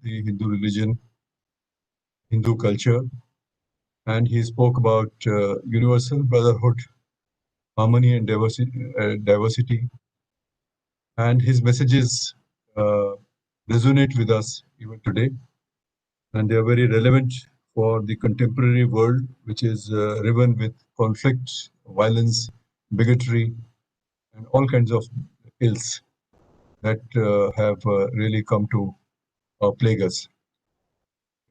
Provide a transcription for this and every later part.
the Hindu religion, Hindu culture, and he spoke about universal brotherhood, harmony and diversity. And his messages resonate with us even today, and they are very relevant for the contemporary world, which is riven with conflict, violence, bigotry, and all kinds of ills that have really come to plague us.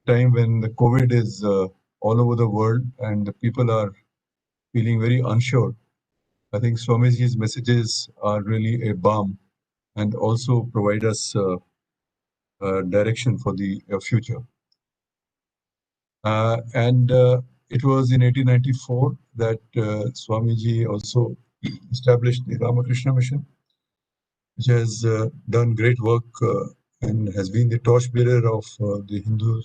Time when the COVID is all over the world and the people are feeling very unsure, I think Swamiji's messages are really a balm and also provide us direction for the future. And it was in 1894 that Swamiji also established the Ramakrishna Mission, which has done great work and has been the torchbearer of the Hindu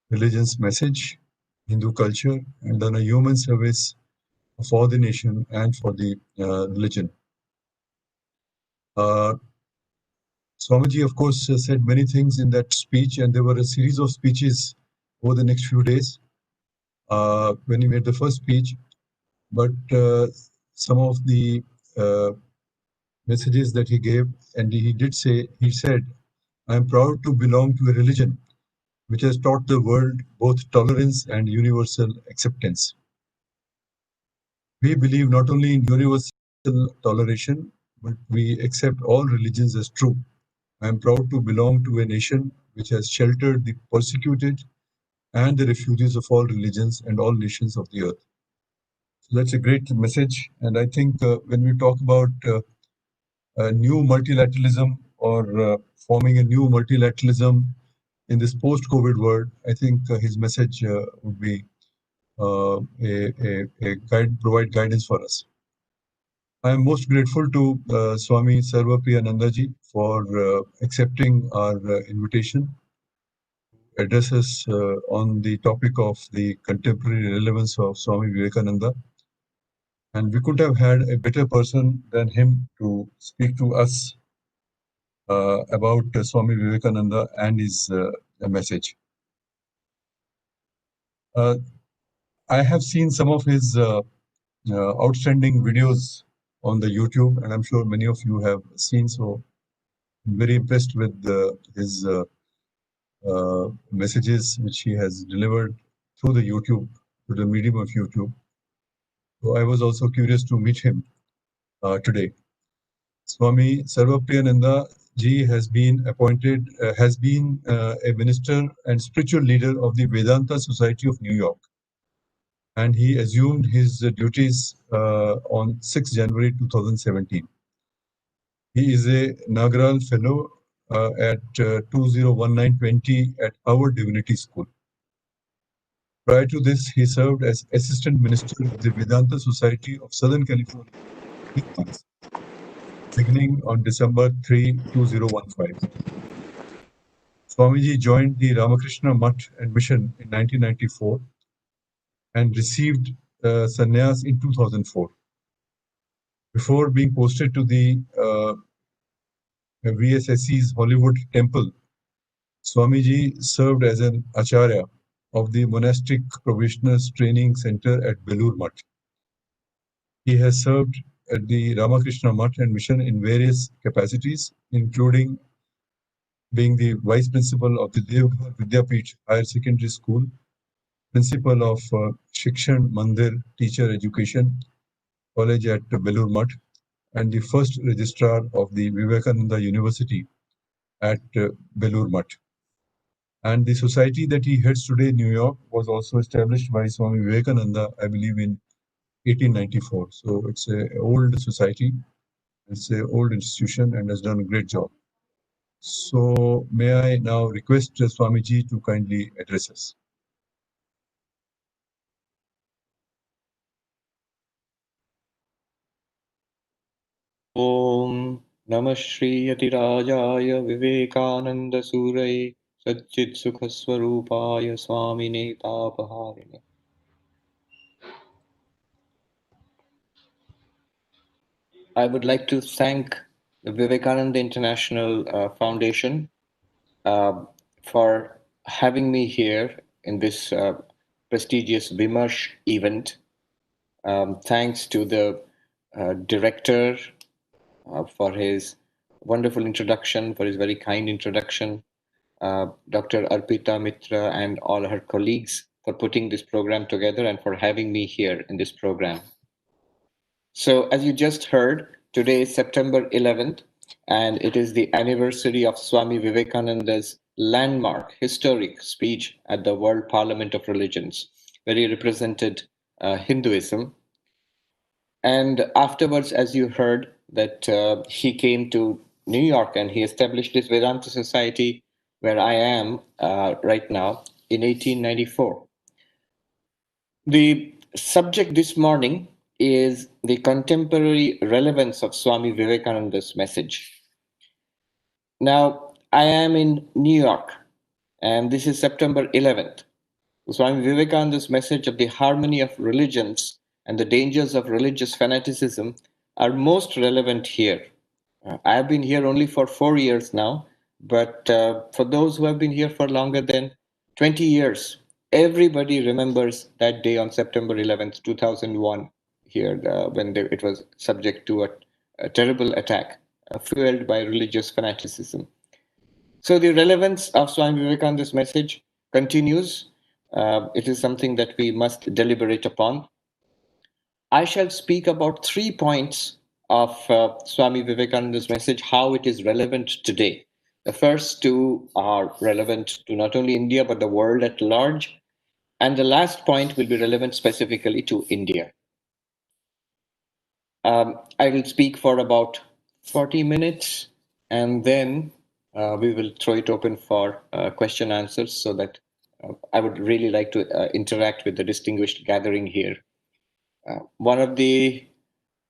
religion's message, Hindu culture, and done a human service for the nation and for the religion. Swamiji, of course, said many things in that speech, and there were a series of speeches over the next few days when he made the first speech. But some of the messages that he gave, and he said, "I am proud to belong to a religion which has taught the world both tolerance and universal acceptance. We believe not only in universal toleration, but we accept all religions as true. I am proud to belong to a nation which has sheltered the persecuted and the refugees of all religions and all nations of the earth." So that's a great message. And I think when we talk about new multilateralism or forming a new multilateralism in this post-COVID world, I think his message would be provide guidance for us. I am most grateful to Swami Sarvapriyanandaji for accepting our invitation to address us on the topic of the contemporary relevance of Swami Vivekananda. And we couldn't have had a better person than him to speak to us about Swami Vivekananda and his message. I have seen some of his outstanding videos on the YouTube, and I'm sure many of you have seen. So I'm very impressed with his messages which he has delivered through the YouTube, through the medium of YouTube. So I was also curious to meet him today. Swami Sarvapriyananda ji has been appointed, a minister and spiritual leader of the Vedanta Society of New York. And he assumed his duties on 6 January 2017. He is a Nagral Fellow at 2019-20 at Howard Divinity School. Prior to this, he served as Assistant Minister of the Vedanta Society of Southern California, beginning on December 3, 2015. Swamiji joined the Ramakrishna Mutt and Mission in 1994 and received sannyas in 2004. Before being posted to the VSSC's Hollywood Temple, Swamiji served as an Acharya of the Monastic Probationers Training Center at Belur Mutt. He has served at the Ramakrishna Mutt and Mission in various capacities, including being the Vice Principal of the Devghar Vidyapeeth Higher Secondary School, Principal of Shikshan Mandir Teacher Education College at Belur Mutt, and the first Registrar of the Vivekananda University at Belur Mutt. And the society that he heads today in New York was also established by Swami Vivekananda, I believe, in 1894. So it's an old society, it's an old institution, and has done a great job. So may I now request Swamiji to kindly address us. Om Namah Shri Yatirajaya Vivekananda Surai Satchit Sukhaswarupaya Swamine Tapaharine. I would like to thank the Vivekananda International Foundation for having me here in this prestigious Vimarsh event. Thanks to the director for his wonderful introduction, for his very kind introduction, Dr. Arpita Mitra and all her colleagues for putting this program together and for having me here in this program. So, as you just heard, today is September 11th, and it is the anniversary of Swami Vivekananda's landmark, historic speech at the World Parliament of Religions, where he represented Hinduism. And afterwards, as you heard, that he came to New York and he established this Vedanta Society where I am right now in 1894. The subject this morning is the contemporary relevance of Swami Vivekananda's message. Now, I am in New York, and this is September 11th. Swami Vivekananda's message of the harmony of religions and the dangers of religious fanaticism are most relevant here. I have been here only for 4 years now, but for those who have been here for longer than 20 years, everybody remembers that day on September 11th, 2001, here when it was subject to a terrible attack fueled by religious fanaticism. So the relevance of Swami Vivekananda's message continues. It is something that we must deliberate upon. I shall speak about 3 points of Swami Vivekananda's message, how it is relevant today. The first two are relevant to not only India, but the world at large. And the last point will be relevant specifically to India. I will speak for about 40 minutes and then we will throw it open for question answers so that I would really like to interact with the distinguished gathering here. One of the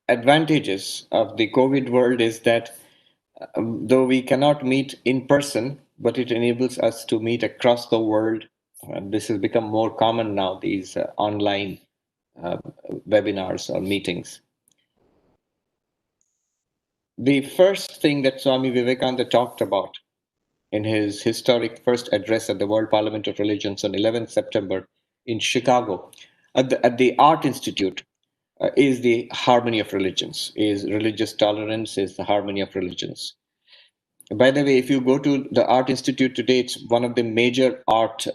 advantages of the COVID world is that though we cannot meet in person, but it enables us to meet across the world. This has become more common now, these online uh, webinars or meetings. The first thing that Swami Vivekananda talked about in his historic first address at the World Parliament of Religions on 11th September in Chicago at the Art Institute is the harmony of religions, is religious tolerance, is the harmony of religions. By the way, if you go to the Art Institute today, it's one of the major art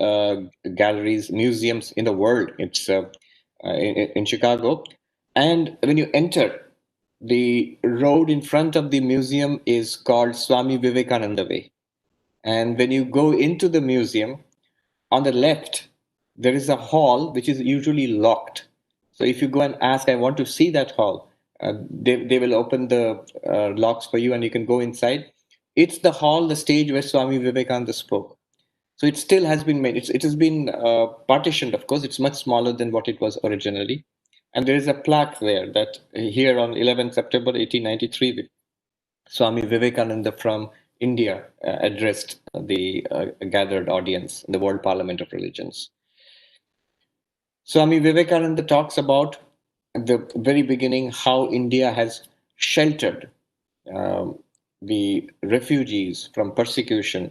galleries, museums in the world. It's in Chicago. And when you enter, the road in front of the museum is called Swami Vivekananda Way. And when you go into the museum, on the left, there is a hall which is usually locked. So if you go and ask, I want to see that hall, they will open the locks for you and you can go inside. It's the hall, the stage where Swami Vivekananda spoke. So it still has been made. It has been partitioned, of course. It's much smaller than what it was originally. And there is a plaque there that here on 11th September 1893, Swami Vivekananda from India addressed the gathered audience in the World Parliament of Religions. Swami Vivekananda talks about at the very beginning how India has sheltered um, the refugees from persecution.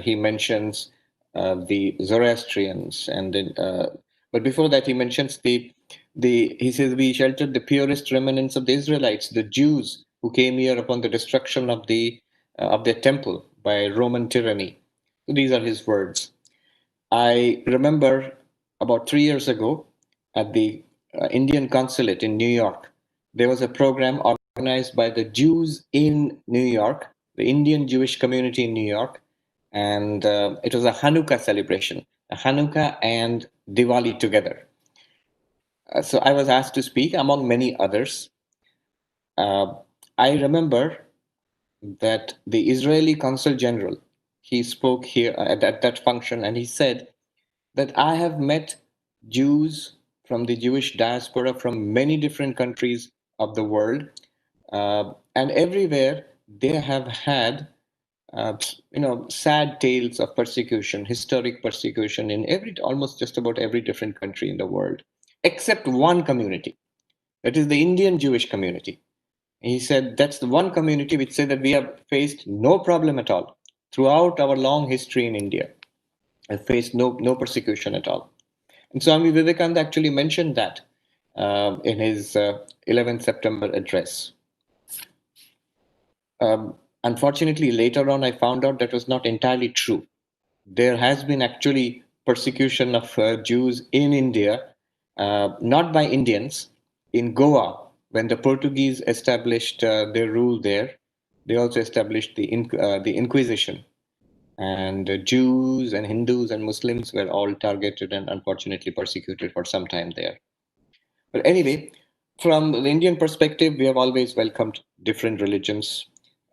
He mentions the Zoroastrians, and then, but before that, he mentions he says we sheltered the purest remnants of the Israelites, the Jews who came here upon the destruction of their temple by Roman tyranny. These are his words. I remember about 3 years ago at the Indian consulate in New York, there was a program organized by the Jews in New York, the Indian Jewish community in New York, and it was a Hanukkah celebration, a Hanukkah and Diwali together. So I was asked to speak among many others. Uh, I remember that the Israeli consul general, he spoke here at that function and he said that I have met Jews from the Jewish diaspora from many different countries of the world, and everywhere they have had, sad tales of persecution, historic persecution in almost just about every different country in the world, except one community, that is the Indian Jewish community. He said that's the one community which said that we have faced no problem at all. throughout our long history in India, have faced no persecution at all. And Swami Vivekananda actually mentioned that in his 11th September address. Unfortunately, later on, I found out that was not entirely true. There has been actually persecution of Jews in India, not by Indians. In Goa, when the Portuguese established their rule there, they also established the Inquisition, and Jews and Hindus and Muslims were all targeted and unfortunately persecuted for some time there. But anyway, from the Indian perspective, we have always welcomed different religions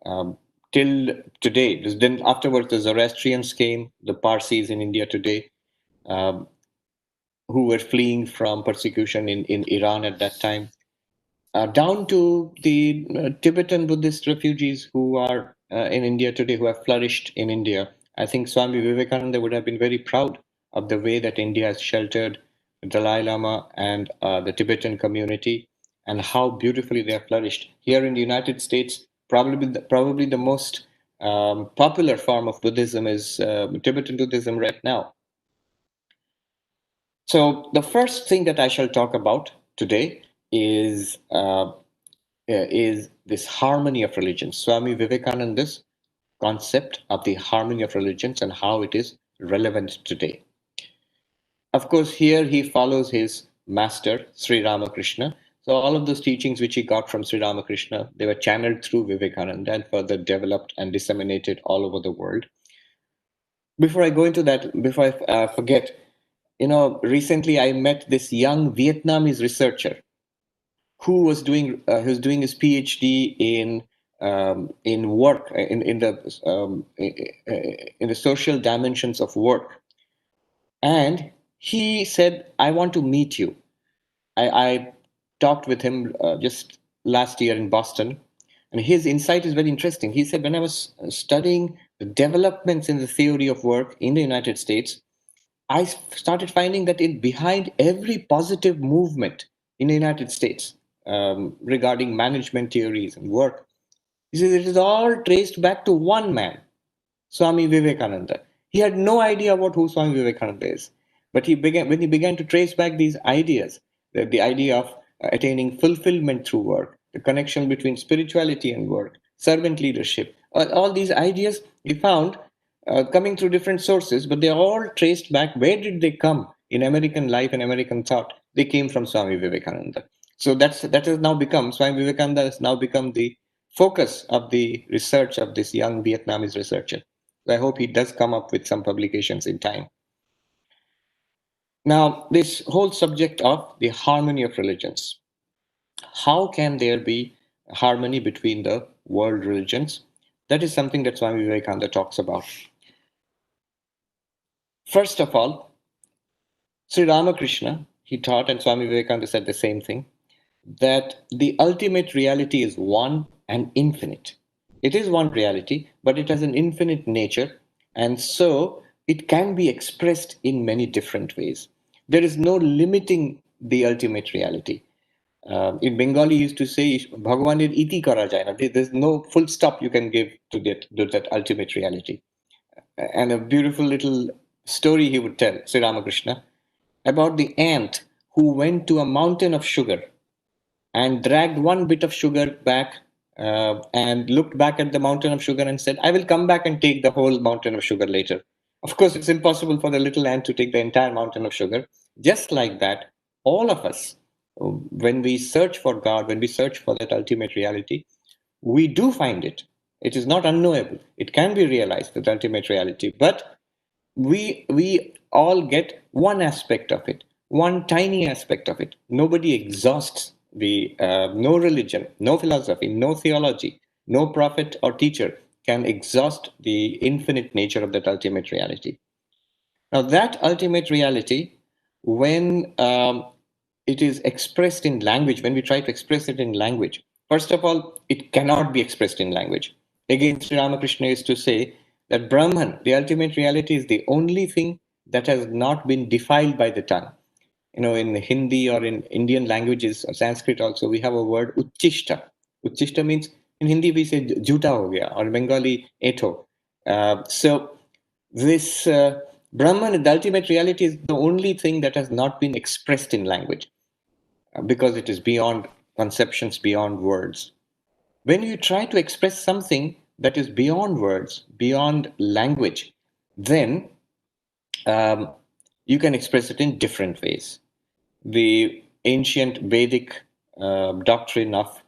um, till today. Then afterwards, the Zoroastrians came, the Parsis in India today, um, who were fleeing from persecution in Iran at that time, down to the Tibetan Buddhist refugees who are in India today, who have flourished in India. I think Swami Vivekananda would have been very proud of the way that India has sheltered the Dalai Lama and the Tibetan community, and how beautifully they have flourished. Here in the United States, probably the most popular form of Buddhism is Tibetan Buddhism right now. So the first thing that I shall talk about today is this harmony of religions. Swami Vivekananda's concept of the harmony of religions and how it is relevant today. Of course, here he follows his master, Sri Ramakrishna. So all of those teachings which he got from Sri Ramakrishna, they were channeled through Vivekananda and further developed and disseminated all over the world. Before I go into that, before I forget, recently I met this young Vietnamese researcher who was doing his PhD in work in the social dimensions of work, and he said, "I want to meet you." I talked with him just last year in Boston, and his insight is very interesting. He said, when I was studying the developments in the theory of work in the United States, I started finding that behind every positive movement in the United States regarding management theories and work, he says it is all traced back to one man, Swami Vivekananda. He had no idea what who Swami Vivekananda is, but when he began to trace back these ideas, the idea of attaining fulfillment through work, the connection between spirituality and work, servant leadership, all these ideas he found coming through different sources, but they all traced back. Where did they come in American life and American thought? They came from Swami Vivekananda. So that has now become Swami Vivekananda has now become the focus of the research of this young Vietnamese researcher. I hope he does come up with some publications in time. Now, this whole subject of the harmony of religions. How can there be harmony between the world religions? That is something that Swami Vivekananda talks about. First of all, Sri Ramakrishna, he taught, and Swami Vivekananda said the same thing, that the ultimate reality is one and infinite. It is one reality, but it has an infinite nature, and so it can be expressed in many different ways. There is no limiting the ultimate reality. In Bengali, he used to say, Bhagwaner iti kara jai na. There's no full stop you can give to that ultimate reality. And a beautiful little story he would tell, Sri Ramakrishna, about the ant who went to a mountain of sugar and dragged one bit of sugar back and looked back at the mountain of sugar and said, I will come back and take the whole mountain of sugar later. Of course, it's impossible for the little ant to take the entire mountain of sugar. Just like that, all of us, when we search for God, when we search for that ultimate reality, we do find it. It is not unknowable. It can be realized, that ultimate reality. But we all get one aspect of it, one tiny aspect of it. Nobody exhausts the no religion, no philosophy, no theology, no prophet or teacher can exhaust the infinite nature of that ultimate reality. Now that ultimate reality, when it is expressed in language, when we try to express it in language, first of all, it cannot be expressed in language. Again, Sri Ramakrishna used to say that Brahman, the ultimate reality, is the only thing that has not been defiled by the tongue. In Hindi or in Indian languages, or Sanskrit also, we have a word uchishta. Uchishta means, in Hindi we say jhuta ho gaya, or Bengali etho. So this Brahman, the ultimate reality, is the only thing that has not been expressed in language because it is beyond conceptions, beyond words. When you try to express something that is beyond words, beyond language, then um, you can express it in different ways. The ancient Vedic doctrine of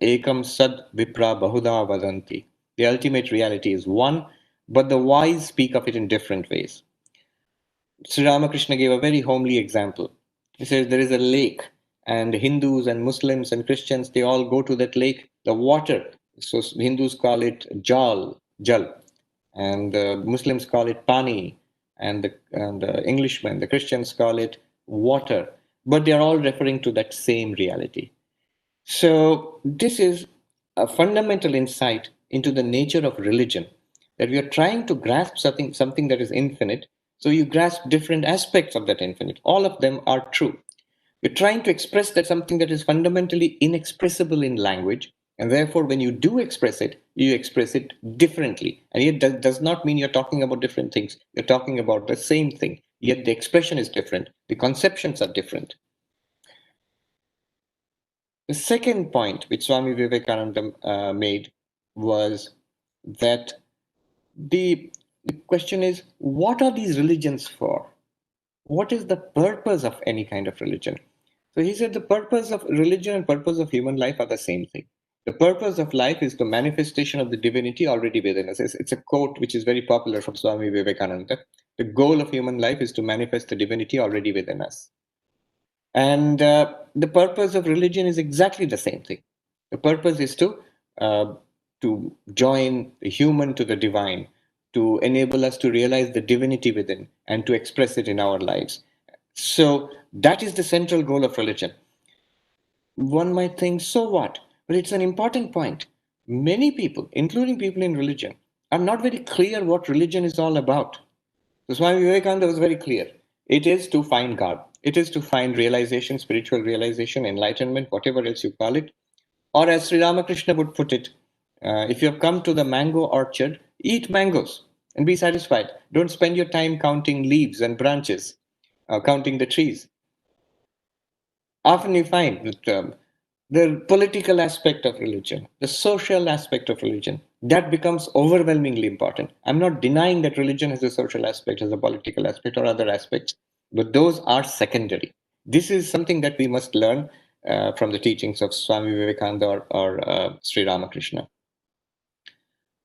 Ekam Sad Vipra Bahuda Vadanti. The ultimate reality is one, but the wise speak of it in different ways. Sri Ramakrishna gave a very homely example. He says there is a lake, and Hindus and Muslims and Christians, they all go to that lake. The water, so Hindus call it jal, and the Muslims call it pani, and the Englishmen, the Christians call it water. But they are all referring to that same reality. So, this is a fundamental insight into the nature of religion, that we are trying to grasp something that is infinite. So, you grasp different aspects of that infinite. All of them are true. You're trying to express that something that is fundamentally inexpressible in language. And therefore, when you do express it, you express it differently. And yet, that does not mean you're talking about different things. You're talking about the same thing. Yet, the expression is different. The conceptions are different. The second point which Swami Vivekananda made was that the question is, what are these religions for? What is the purpose of any kind of religion? So he said the purpose of religion and purpose of human life are the same thing. The purpose of life is the manifestation of the divinity already within us. It's a quote which is very popular from Swami Vivekananda. The goal of human life is to manifest the divinity already within us. And the purpose of religion is exactly the same thing. The purpose is to join the human to the divine, to enable us to realize the divinity within and to express it in our lives. So that is the central goal of religion. One might think, so what? But it's an important point. Many people, including people in religion, are not very clear what religion is all about. So Swami Vivekananda was very clear. It is to find God. It is to find realization, spiritual realization, enlightenment, whatever else you call it. Or as Sri Ramakrishna would put it, if you have come to the mango orchard, eat mangoes and be satisfied. Don't spend your time counting leaves and branches, counting the trees. Often you find that the political aspect of religion, the social aspect of religion, that becomes overwhelmingly important. I'm not denying that religion has a social aspect, has a political aspect, or other aspects, but those are secondary. This is something that we must learn from the teachings of Swami Vivekananda or Sri Ramakrishna.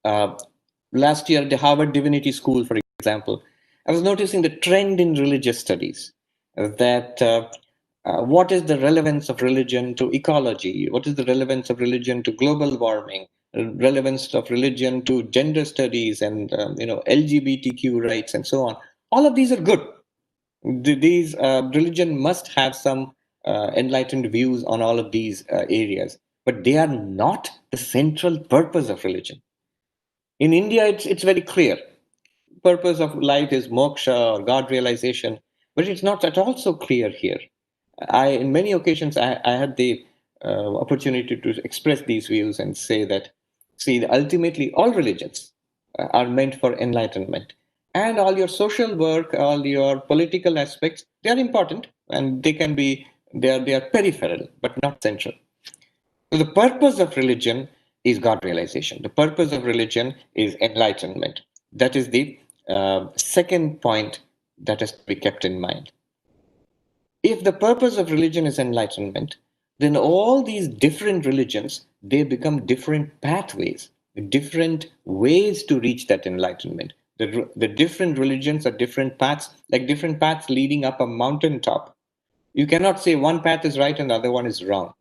Uh, Last year at the Harvard Divinity School, for example, I was noticing the trend in religious studies that what is the relevance of religion to ecology? What is the relevance of religion to global warming? Relevance of religion to gender studies and LGBTQ rights and so on. All of these are good. These religion must have some enlightened views on all of these areas, but they are not the central purpose of religion. In India, it's very clear. Purpose of life is moksha or God realization, but it's not at all so clear here. In many occasions, I had the opportunity to express these views and say that, see, ultimately, all religions are meant for enlightenment. And all your social work, all your political aspects, they are important and they are peripheral, but not central. So the purpose of religion is God realization. The purpose of religion is enlightenment. That is the second point that has to be kept in mind. If the purpose of religion is enlightenment, then all these different religions, they become different pathways, different ways to reach that enlightenment. The different religions are different paths, like different paths leading up a mountaintop. You cannot say one path is right and the other one is wrong.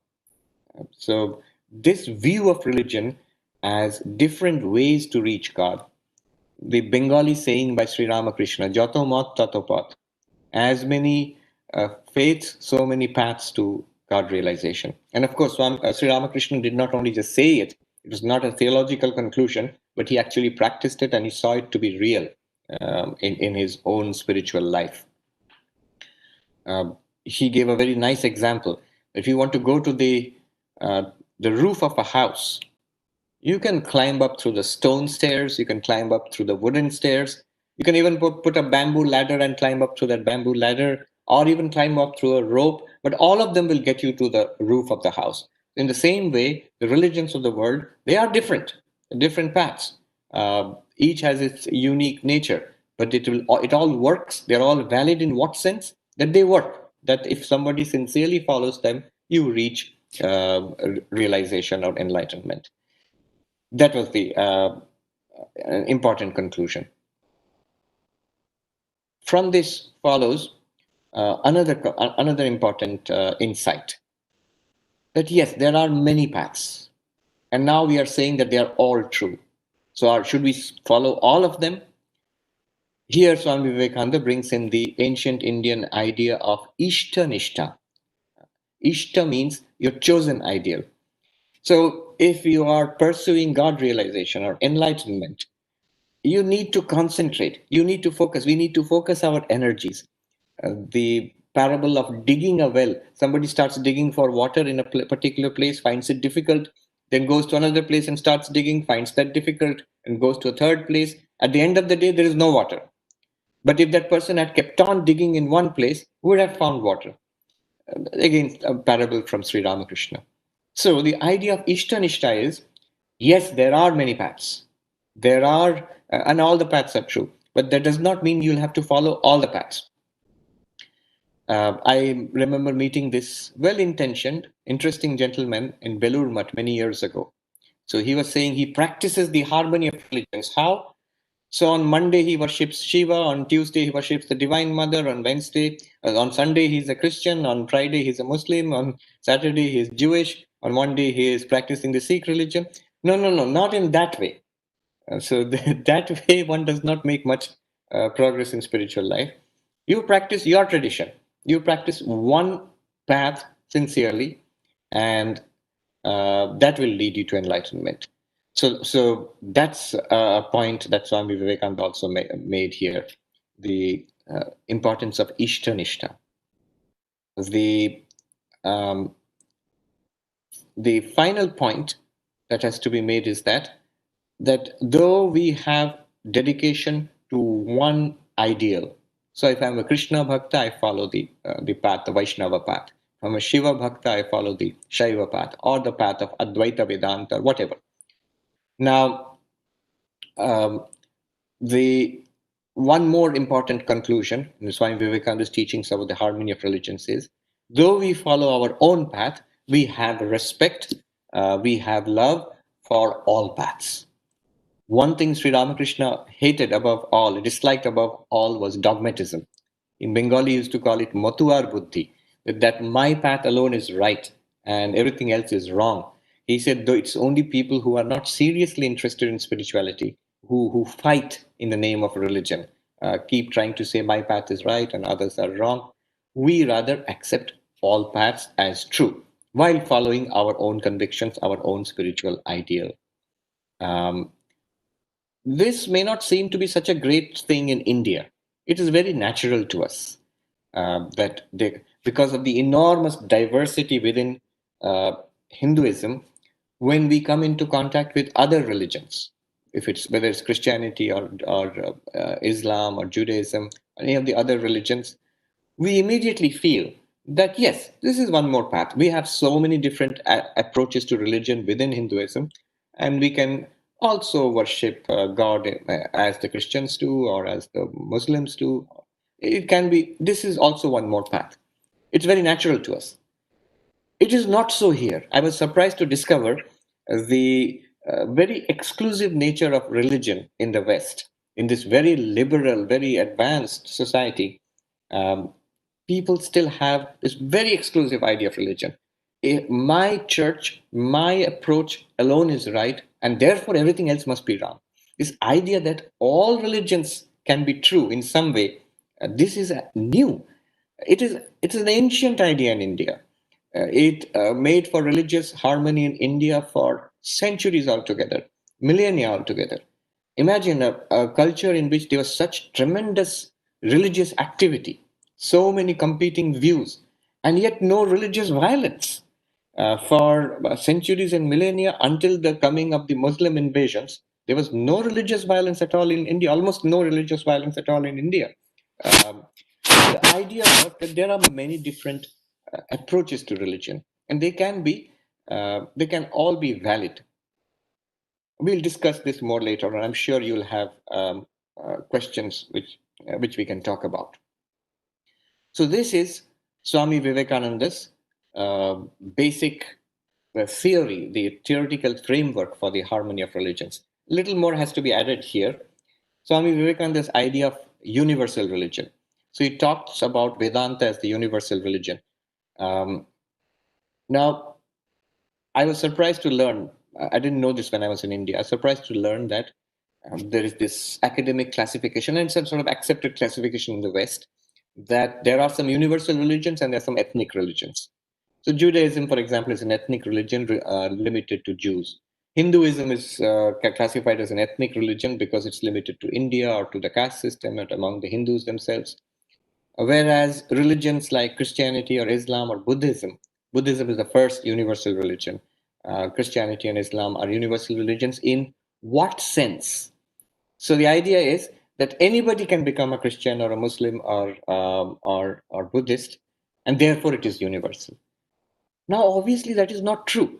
So, this view of religion as different ways to reach God, the Bengali saying by Sri Ramakrishna, Jato Mat Tato Path, as many faiths, so many paths to God realization. And of course, Sri Ramakrishna did not only just say it, it was not a theological conclusion, but he actually practiced it and he saw it to be real in his own spiritual life. He gave a very nice example. If you want to go to uh, the roof of a house, You can climb up through the stone stairs, you can climb up through the wooden stairs, you can even put a bamboo ladder and climb up through that bamboo ladder, or even climb up through a rope, but all of them will get you to the roof of the house. In the same way, the religions of the world, they are different paths. Each has its unique nature, but it all works. They're all valid in what sense? That they work. That if somebody sincerely follows them, you reach realization or enlightenment. That was the important conclusion. From this follows another important insight, that yes, there are many paths, and now we are saying that they are all true. So should we follow all of them? Here, Swami Vivekananda brings in the ancient Indian idea of Ishta. Ishta means your chosen ideal. So if you are pursuing God realization or enlightenment, you need to concentrate, you need to focus, we need to focus our energies. The parable of digging a well, somebody starts digging for water in a particular place, finds it difficult, then goes to another place and starts digging, finds that difficult, and goes to a third place. At the end of the day, there is no water. But if that person had kept on digging in one place, would have found water. Again, a parable from Sri Ramakrishna. So the idea of Ishta is, yes, there are many paths. There are, and all the paths are true, but that does not mean you'll have to follow all the paths. I remember meeting this well-intentioned, interesting gentleman in Belur Mutt many years ago. So he was saying he practices the harmony of religions. How? So on Monday he worships Shiva, on Tuesday he worships the Divine Mother, on Wednesday, on Sunday he's a Christian, on Friday he's a Muslim, on Saturday he's Jewish, on Monday he is practicing the Sikh religion. No, not in that way. So that way one does not make much progress in spiritual life. You practice your tradition. You practice one path sincerely, and that will lead you to enlightenment. So that's a point that Swami Vivekananda also made here: the importance of Ishtanishta. The um, the final point that has to be made is that though we have dedication to one ideal, so if I'm a Krishna Bhakta, I follow the path, the Vaishnava path. If I'm a Shiva Bhakta, I follow the Shaiva path or the path of Advaita Vedanta, whatever. Now, um, the one more important conclusion in Swami Vivekananda's teachings about the harmony of religions is, though we follow our own path, we have respect, we have love for all paths. One thing Sri Ramakrishna hated above all, disliked above all, was dogmatism. In Bengali, he used to call it Matuar Buddhi, that my path alone is right and everything else is wrong. He said, though it's only people who are not seriously interested in spirituality who fight in the name of religion, keep trying to say my path is right and others are wrong. We rather accept all paths as true while following our own convictions, our own spiritual ideal. Um, this may not seem to be such a great thing in India. It is very natural to us because of the enormous diversity within uh, Hinduism, when we come into contact with other religions, if it's whether it's Christianity or Islam or Judaism, any of the other religions, we immediately feel that yes, this is one more path. We have so many different approaches to religion within Hinduism, and we can also worship God as the Christians do or as the Muslims do. It can be, this is also one more path. It's very natural to us. It is not so here. I was surprised to discover the very exclusive nature of religion in the West. In this very liberal, very advanced society, um, people still have this very exclusive idea of religion. My church, my approach alone is right, and therefore everything else must be wrong. This idea that all religions can be true in some way, this is new. It's an ancient idea in India. It made for religious harmony in India for centuries altogether, millennia altogether. Imagine a culture in which there was such tremendous religious activity, so many competing views, and yet no religious violence. For centuries and millennia, until the coming of the Muslim invasions, there was no religious violence at all in India, almost no religious violence at all in India. The idea was that there are many different approaches to religion, and they can all be valid. We'll discuss this more later, and I'm sure you'll have questions which we can talk about. So this is Swami Vivekananda's basic theory, the theoretical framework for the harmony of religions. Little more has to be added here. Swami Vivekananda's idea of universal religion. So he talks about Vedanta as the universal religion. Now, I was surprised to learn, I didn't know this when I was in India. I was surprised to learn that there is this academic classification and some sort of accepted classification in the West that there are some universal religions and there are some ethnic religions. So Judaism, for example, is an ethnic religion limited to Jews. Hinduism is classified as an ethnic religion because it's limited to India or to the caste system and among the Hindus themselves. Whereas religions like Christianity or Islam or Buddhism is the first universal religion. Christianity and Islam are universal religions in what sense? So the idea is that anybody can become a Christian or a Muslim or Buddhist, and therefore it is universal. Now, obviously, that is not true.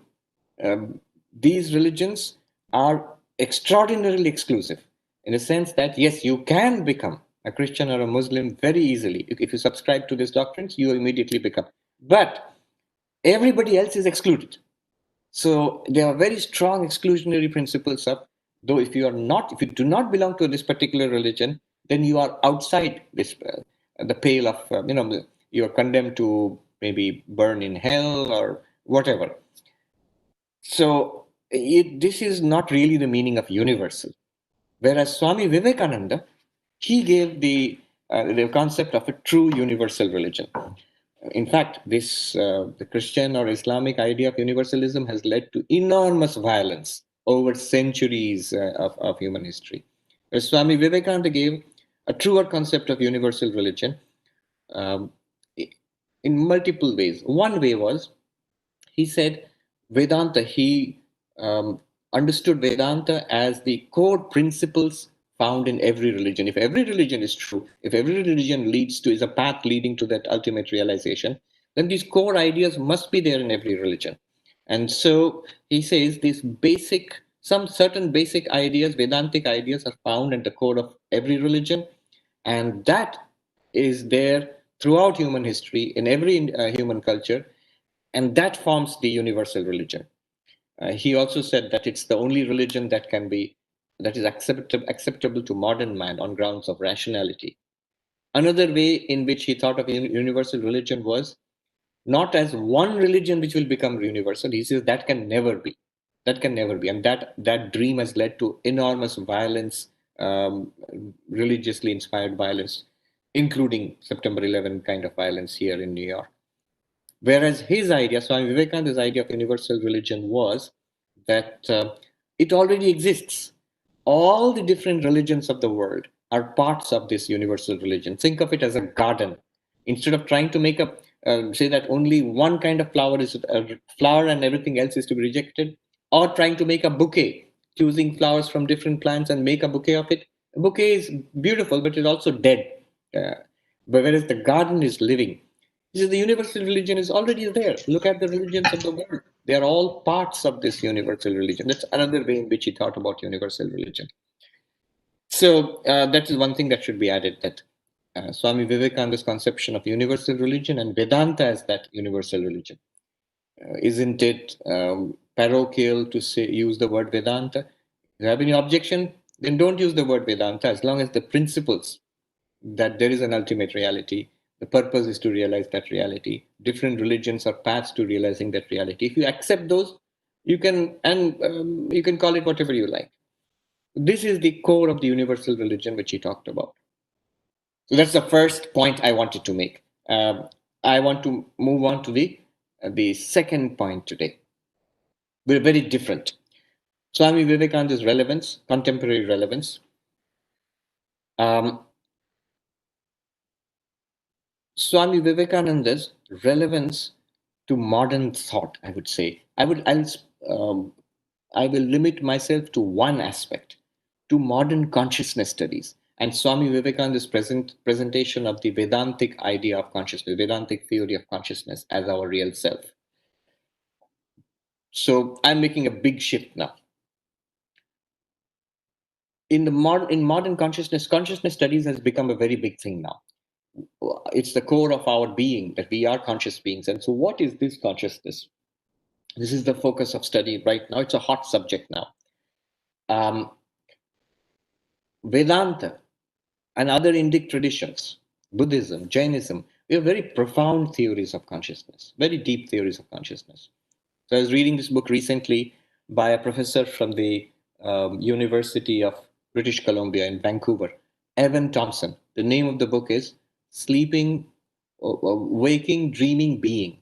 These religions are extraordinarily exclusive in the sense that, yes, you can become a Christian or a Muslim very easily. If you subscribe to these doctrines, you immediately become. But everybody else is excluded. So there are very strong exclusionary principles of, though if you do not belong to this particular religion, then you are outside this the pale of you are condemned to maybe burn in hell or whatever. So this is not really the meaning of universal. Whereas Swami Vivekananda, he gave the concept of a true universal religion. In fact, the Christian or Islamic idea of universalism has led to enormous violence over centuries of human history. Whereas Swami Vivekananda gave a truer concept of universal religion um, in multiple ways. One way was he said Vedanta, he understood Vedanta as the core principles found in every religion. If every religion is true, if every religion is a path leading to that ultimate realization, then these core ideas must be there in every religion. And so he says some certain basic ideas, Vedantic ideas, are found at the core of every religion, and that is there throughout human history in every human culture, and that forms the universal religion. He also said that it's the only religion that is acceptable to modern man on grounds of rationality. Another way in which he thought of universal religion was not as one religion which will become universal. He says that can never be. That can never be, and that dream has led to enormous violence, religiously inspired violence, including September 11 kind of violence here in New York. Whereas his idea, Swami Vivekananda's idea of universal religion was that it already exists. All the different religions of the world are parts of this universal religion. Think of it as a garden. Instead of trying to make say that only one kind of flower is a flower and everything else is to be rejected, or trying to make a bouquet, choosing flowers from different plants and make a bouquet of it. A bouquet is beautiful, but it's also dead. But whereas the garden is living. He says the universal religion is already there. Look at the religions of the world. They are all parts of this universal religion. That's another way in which he thought about universal religion. So that is one thing that should be added, that Swami Vivekananda's conception of universal religion and Vedanta as that universal religion. Isn't it parochial to use the word Vedanta? If you have any objection, then don't use the word Vedanta, as long as the principles that there is an ultimate reality. The purpose is to realize that reality. Different religions are paths to realizing that reality. If you accept those, you can call it whatever you like. This is the core of the universal religion which he talked about. So that's the first point I wanted to make. I want to move on to the second point today. We're very different. Swami Vivekananda's relevance, contemporary relevance. Swami Vivekananda's relevance to modern thought, I would say. Um, I will limit myself to one aspect, to modern consciousness studies. And Swami Vivekananda's presentation of the Vedantic idea of consciousness, Vedantic theory of consciousness as our real self. So I'm making a big shift now. In modern consciousness studies has become a very big thing now. It's the core of our being, that we are conscious beings. And so what is this consciousness? This is the focus of study right now. It's a hot subject now. um, Vedanta and other Indic traditions, Buddhism, Jainism, we have very profound theories of consciousness, very deep theories of consciousness. So I was reading this book recently by a professor from the University of British Columbia in Vancouver, Evan Thompson. The name of the book is Sleeping, Waking, Dreaming Being,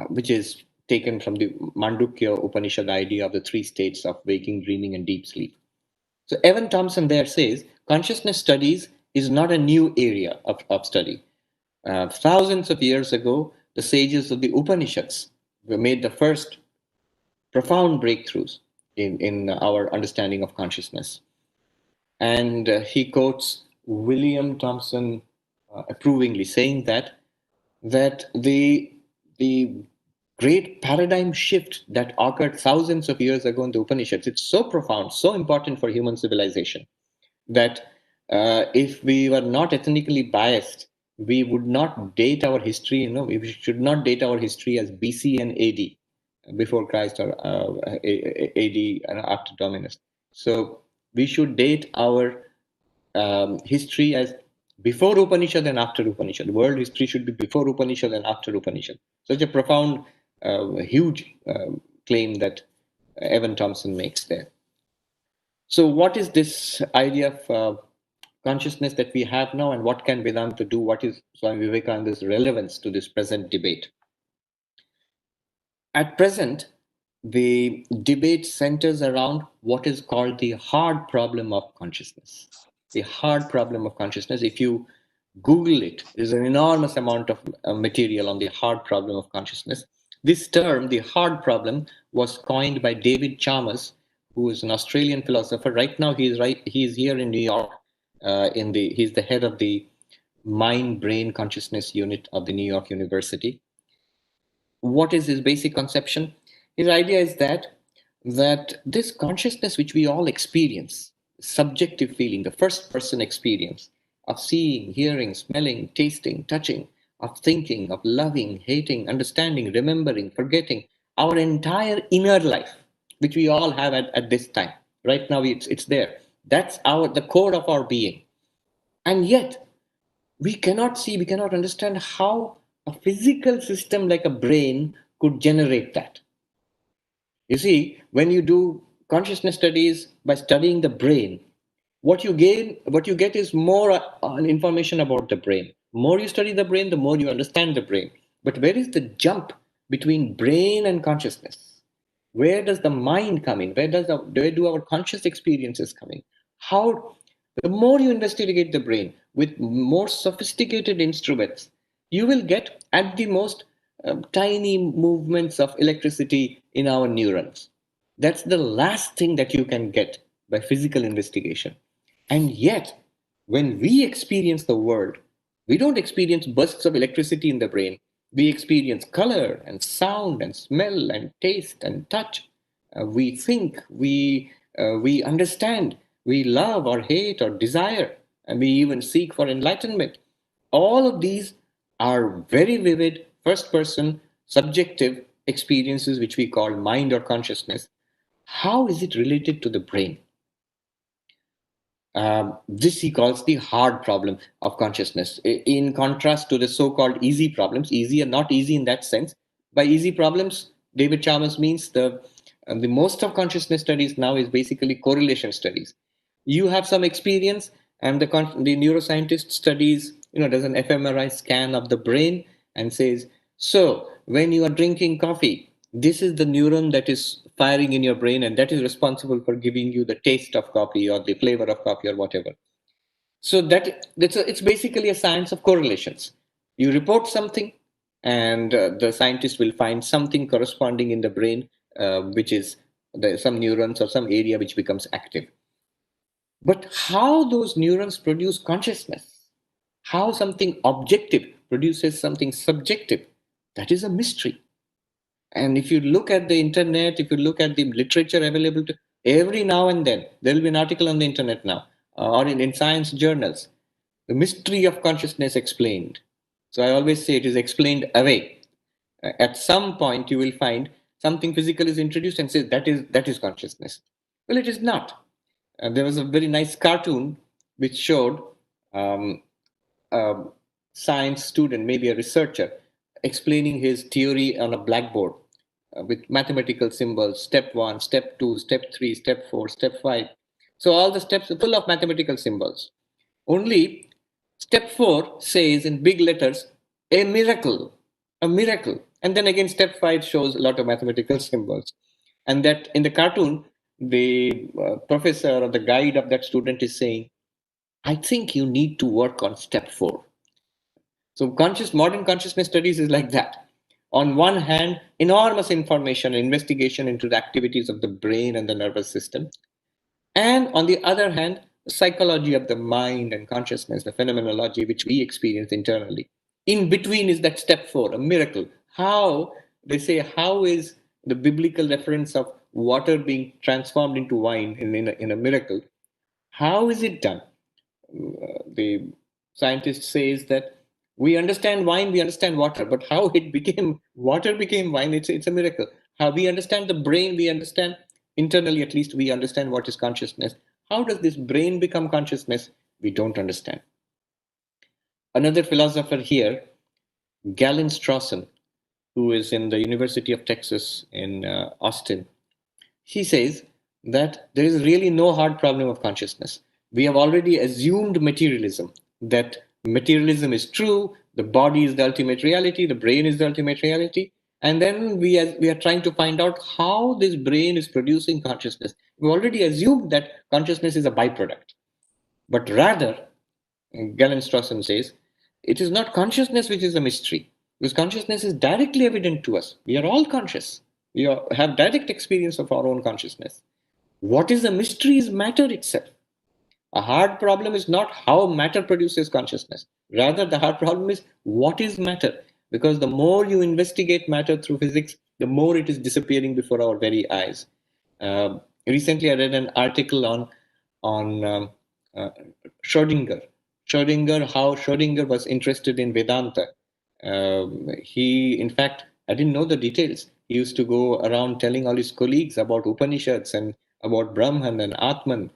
which is taken from the Mandukya Upanishad idea of the three states of waking, dreaming, and deep sleep. So Evan Thompson there says consciousness studies is not a new area of study. Thousands of years ago, the sages of the Upanishads made the first profound breakthroughs in our understanding of consciousness. And he quotes William Thompson approvingly, saying that the great paradigm shift that occurred thousands of years ago in the Upanishads, it's so profound, so important for human civilization, that if we were not ethnically biased, we would not date our history. We should not date our history as BC and AD, before Christ, or AD and after Dominus. So we should date our history as before Upanishad and after Upanishad. World history should be before Upanishad and after Upanishad. Such a profound, huge claim that Evan Thompson makes there. So, what is this idea of consciousness that we have now, and what can Vedanta do? What is Swami Vivekananda's relevance to this present debate? At present, the debate centers around what is called the hard problem of consciousness. The hard problem of consciousness. If you Google it, there's an enormous amount of material on the hard problem of consciousness. This term, the hard problem, was coined by David Chalmers, who is an Australian philosopher. Right now, he is here in New York. He's the head of the Mind Brain Consciousness Unit of the New York University. What is his basic conception? His idea is that this consciousness which we all experience, subjective feeling, the first person experience of seeing, hearing, smelling, tasting, touching, of thinking, of loving, hating, understanding, remembering, forgetting, our entire inner life, which we all have at this time. Right now, it's there. That's the core of our being. And yet, we cannot understand how a physical system like a brain could generate that. You see, when you do consciousness studies by studying the brain, what you get is more information about the brain. More you study the brain, the more you understand the brain. But where is the jump between brain and consciousness? Where does the mind come in? Where do our conscious experiences come in? How the more you investigate the brain with more sophisticated instruments, you will get at the most tiny movements of electricity in our neurons. That's the last thing that you can get by physical investigation. And yet, when we experience the world, we don't experience bursts of electricity in the brain. We experience color and sound and smell and taste and touch. We think, we understand, we love or hate or desire, and we even seek for enlightenment. All of these are very vivid, first person, subjective experiences, which we call mind or consciousness. How is it related to the brain? This he calls the hard problem of consciousness, in contrast to the so-called easy problems. Easy and not easy in that sense. By easy problems, David Chalmers means the most of consciousness studies now is basically correlation studies. You have some experience, and the neuroscientist studies, does an fMRI scan of the brain and says, so when you are drinking coffee, this is the neuron that is firing in your brain, and that is responsible for giving you the taste of coffee or the flavor of coffee or whatever. So it's basically a science of correlations. You report something, and the scientist will find something corresponding in the brain, which is some neurons or some area which becomes active. But how those neurons produce consciousness, how something objective produces something subjective, that is a mystery. And if you look at the internet, if you look at the literature available to every now and then, there will be an article on the internet now, or in science journals, the mystery of consciousness explained. So I always say it is explained away. At some point, you will find something physical is introduced and says that is consciousness. Well, it is not. There was a very nice cartoon which showed um, a science student, maybe a researcher, explaining his theory on a blackboard with mathematical symbols: step 1, step 2, step 3, step 4, step 5. So all the steps are full of mathematical symbols. Only step 4 says in big letters, a miracle, a miracle. And then again, step 5 shows a lot of mathematical symbols. And that in the cartoon, the professor or the guide of that student is saying, I think you need to work on step 4. So modern consciousness studies is like that. On one hand, enormous information, investigation into the activities of the brain and the nervous system. And on the other hand, the psychology of the mind and consciousness, the phenomenology which we experience internally. In between is that step 4, a miracle. How, they say, how is the biblical reference of water being transformed into wine in a miracle? How is it done? The scientist says that we understand wine, we understand water, but how it became water became wine, it's a miracle. How we understand the brain, we understand internally, at least we understand what is consciousness. How does this brain become consciousness? We don't understand. Another philosopher here, Galen Strawson, who is in the University of Texas in Austin, he says that there is really no hard problem of consciousness. We have already assumed materialism, that materialism is true, the body is the ultimate reality, the brain is the ultimate reality. And then we are trying to find out how this brain is producing consciousness. We already assumed that consciousness is a byproduct. But rather, Galen Strawson says, it is not consciousness which is a mystery, because consciousness is directly evident to us. We are all conscious. Have direct experience of our own consciousness. What is the mystery is matter itself. A hard problem is not how matter produces consciousness. Rather, the hard problem is what is matter. Because the more you investigate matter through physics, the more it is disappearing before our very eyes. Recently, I read an article on uh, Schrodinger. How Schrodinger was interested in Vedanta. In fact, I didn't know the details. He used to go around telling all his colleagues about Upanishads and about Brahman and Atman,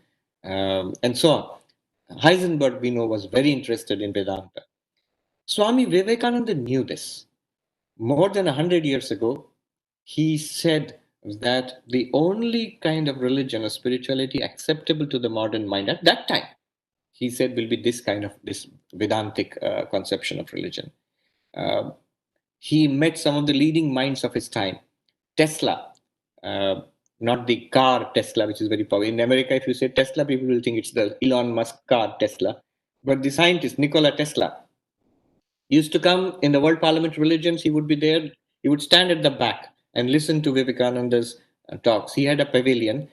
and so on. Heisenberg, we know, was very interested in Vedanta. Swami Vivekananda knew this. More than 100 years ago, he said that the only kind of religion or spirituality acceptable to the modern mind at that time, he said, will be this Vedantic conception of religion. Uh, he met some of the leading minds of his time. Tesla, uh, not the car Tesla, which is very powerful. In America, if you say Tesla, people will think it's the Elon Musk car Tesla. But the scientist, Nikola Tesla, used to come in the World Parliament religions. He would be there. He would stand at the back and listen to Vivekananda's talks. He had a pavilion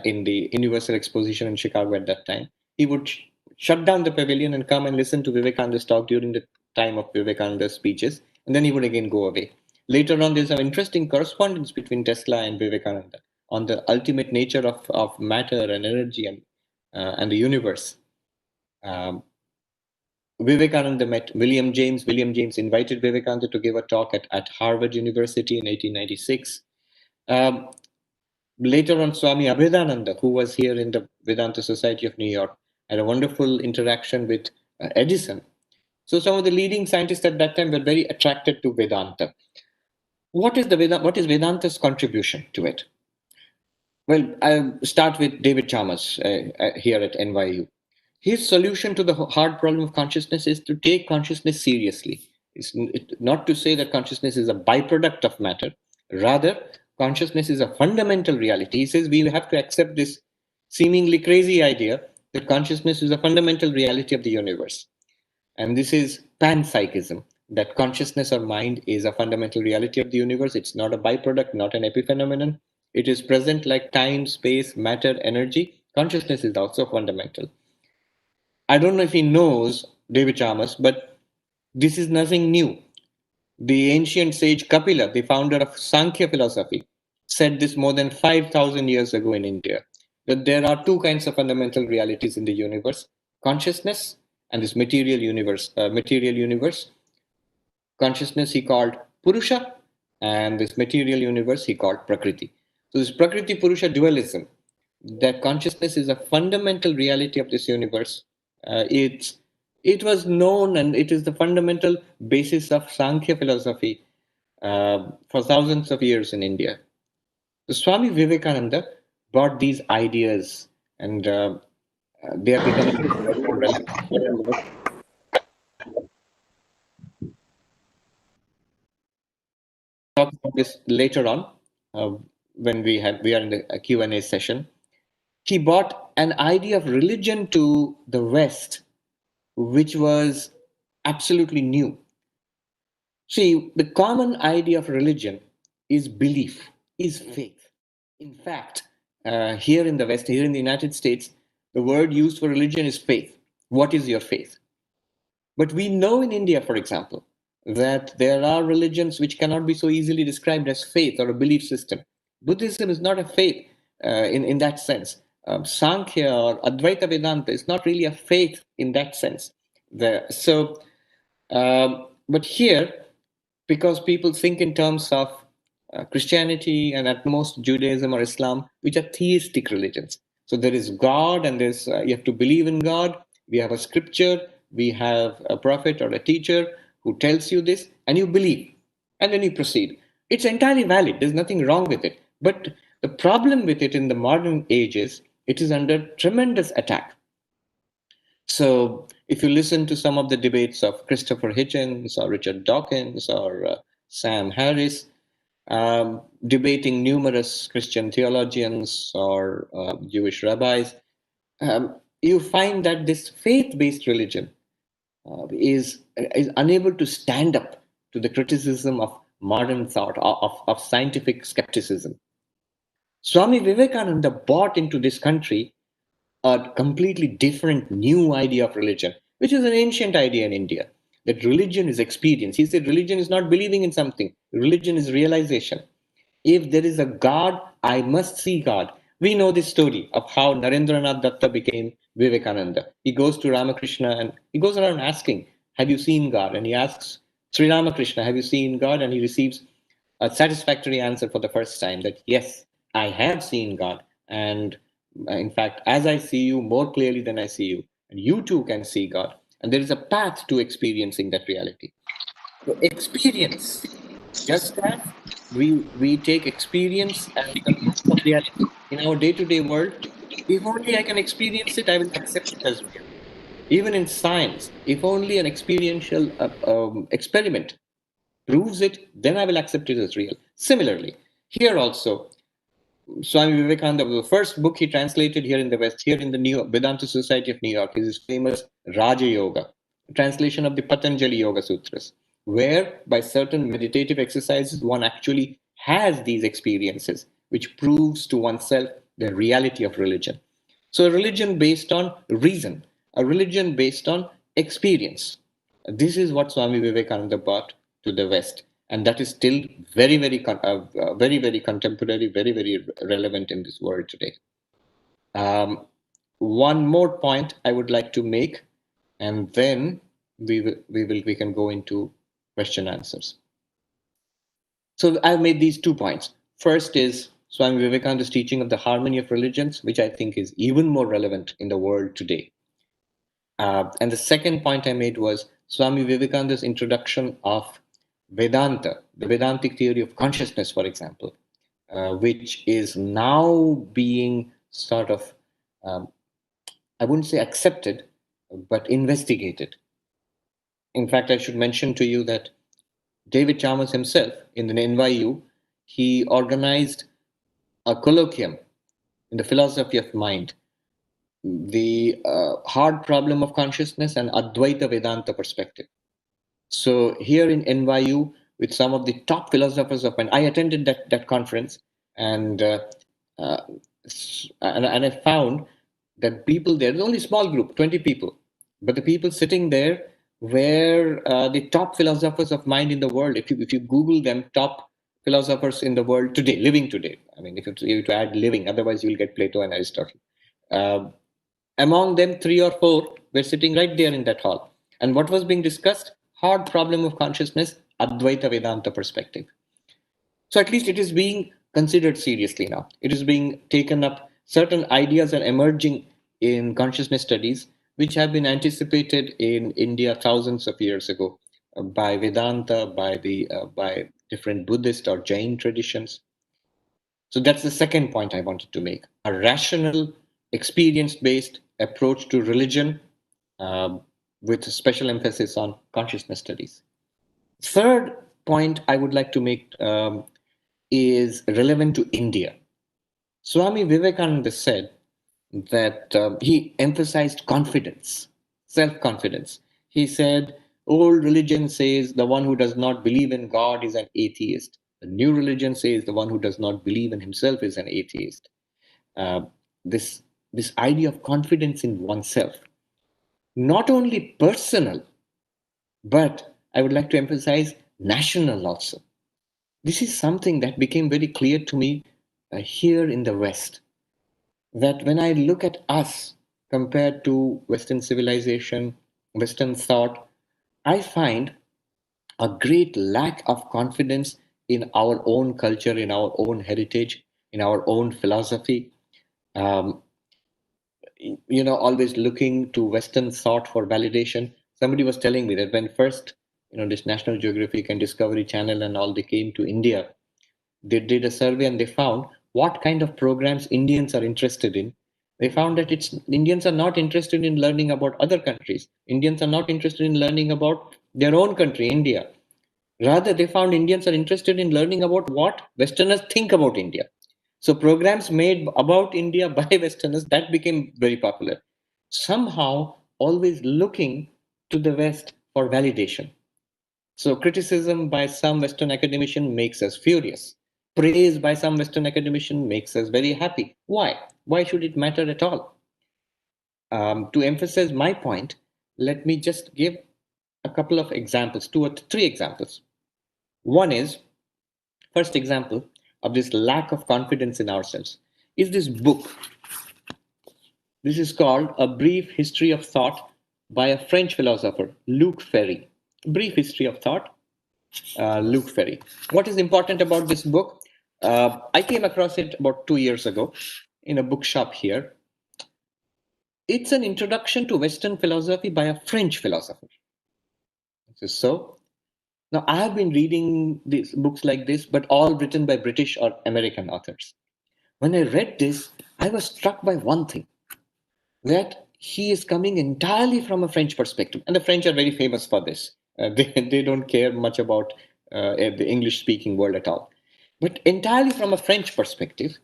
in the Universal Exposition in Chicago at that time. He would shut down the pavilion and come and listen to Vivekananda's talk during the time of Vivekananda's speeches, and then he would again go away. Later on, there's an interesting correspondence between Tesla and Vivekananda on the ultimate nature of matter and energy and the universe. Um, Vivekananda met William James. William James invited Vivekananda to give a talk at Harvard University in 1896. Um, Later on, Swami Abhedananda, who was here in the Vedanta Society of New York, had a wonderful interaction with Edison. So some of the leading scientists at that time were very attracted to Vedanta. What is Vedanta's contribution to it? Well, I'll start with David Chalmers here at NYU. His solution to the hard problem of consciousness is to take consciousness seriously. It's not to say that consciousness is a byproduct of matter. Rather, consciousness is a fundamental reality. He says we have to accept this seemingly crazy idea that consciousness is a fundamental reality of the universe. And this is panpsychism. that consciousness or mind is a fundamental reality of the universe. It's not a byproduct, not an epiphenomenon. It is present like time, space, matter, energy. Consciousness is also fundamental. I don't know if he knows David Chalmers, but this is nothing new. The ancient sage Kapila, the founder of Sankhya philosophy, said this more than 5,000 years ago in India, that there are two kinds of fundamental realities in the universe: consciousness and this material universe. Consciousness he called Purusha, and this material universe he called Prakriti. So this Prakriti Purusha dualism, that consciousness is a fundamental reality of this universe. It was known, and it is the fundamental basis of Sankhya philosophy for thousands of years in India. So Swami Vivekananda brought these ideas, and they are becoming more and more relevant, more and more. Talk about this later on uh, when we are in the Q&A session. He brought an idea of religion to the West, which was absolutely new. See, the common idea of religion is belief, is faith. In fact, here in the West, here in the United States, the word used for religion is faith. What is your faith? But we know in India, for example, that there are religions which cannot be so easily described as faith or a belief system. Buddhism is not a faith in that sense. Sankhya or Advaita Vedanta is not really a faith in that sense. But here, because people think in terms of Christianity and at most Judaism or Islam, which are theistic religions. So there is God, and there's you have to believe in God. We have a scripture, we have a prophet or a teacher who tells you this, and you believe, and then you proceed. It's entirely valid. There's nothing wrong with it. But the problem with it in the modern age is it is under tremendous attack. So, if you listen to some of the debates of Christopher Hitchens or Richard Dawkins or Sam Harris, debating numerous Christian theologians or Jewish rabbis, you find that this faith-based religion is unable to stand up to the criticism of modern thought, of scientific skepticism. Swami Vivekananda brought into this country a completely different new idea of religion, which is an ancient idea in India, that religion is experience. He said religion is not believing in something, religion is realization. If there is a God, I must see God. We know this story of how Narendranath Datta became Vivekananda. He goes to Ramakrishna and he goes around asking, have you seen God? And he asks Sri Ramakrishna, have you seen God? And he receives a satisfactory answer for the first time that yes, I have seen God. And in fact, as I see you more clearly than I see you, and you too can see God. And there is a path to experiencing that reality. So experience, just as we take experience as the proof of reality in our day-to-day world, if only I can experience it, I will accept it as real. Even in science, if only an experiential experiment proves it, then I will accept it as real. Similarly, here also, Swami Vivekananda, the first book he translated here in the West, here in the New Vedanta Society of New York, is his famous Raja Yoga, translation of the Patanjali Yoga Sutras, where by certain meditative exercises one actually has these experiences, which proves to oneself the reality of religion. So, a religion based on reason, a religion based on experience. This is what Swami Vivekananda brought to the West, and that is still very contemporary, very relevant in this world today. One more point I would like to make, and then we can go into question answers. So I've made these 2 points. First is Swami Vivekananda's teaching of the harmony of religions, which I think is even more relevant in the world today. And the second point I made was Swami Vivekananda's introduction of Vedanta, the Vedantic theory of consciousness, for example, which is now being sort of, I wouldn't say accepted, but investigated. In fact, I should mention to you that David Chalmers himself, in the NYU, he organized a colloquium in the philosophy of mind, the hard problem of consciousness and Advaita Vedanta perspective. So here in NYU, with some of the top philosophers of mind, I attended that conference, and uh, and I found that people there, there's only a small group, 20 people, but the people sitting there were the top philosophers of mind in the world. If you Google them, top philosophers in the world today, living today. I mean, if you to add living, otherwise you'll get Plato and Aristotle. Uh, Among them, three or four were sitting right there in that hall. And what was being discussed? Hard problem of consciousness, Advaita Vedanta perspective. So at least it is being considered seriously now. It is being taken up. Certain ideas are emerging in consciousness studies, which have been anticipated in India thousands of years ago by Vedanta, by different Buddhist or Jain traditions. So that's the second point I wanted to make. A rational, experience based approach to religion um, with a special emphasis on consciousness studies. Third point I would like to make is relevant to India. Swami Vivekananda said that he emphasized confidence, self confidence. He said, old religion says the one who does not believe in God is an atheist. The new religion says the one who does not believe in himself is an atheist. Uh, this, this idea of confidence in oneself, not only personal, but I would like to emphasize national also. This is something that became very clear to me here in the West. That when I look at us compared to Western civilization, Western thought, I find a great lack of confidence in our own culture, in our own heritage, in our own philosophy. Um, Always looking to Western thought for validation. Somebody was telling me that when first, this National Geographic and Discovery Channel and all, they came to India, they did a survey and they found what kind of programs Indians are interested in. They found that Indians are not interested in learning about other countries. Indians are not interested in learning about their own country, India. Rather, they found Indians are interested in learning about what Westerners think about India. So programs made about India by Westerners, that became very popular. Somehow, always looking to the West for validation. So criticism by some Western academician makes us furious. Praise by some Western academician makes us very happy. Why? Why should it matter at all? To emphasize my point, let me just give a couple of examples, two or three examples. One is, first example of this lack of confidence in ourselves is this book. This is called A Brief History of Thought by a French philosopher, Luc Ferry. Brief History of Thought, Luc Ferry. What is important about this book? I came across it about 2 years ago in a bookshop here. It's an introduction to Western philosophy by a French philosopher. So, now I have been reading these books like this, but all written by British or American authors. When I read this, I was struck by one thing, that he is coming entirely from a French perspective. And the French are very famous for this. They don't care much about the English speaking world at all. But entirely from a French perspective,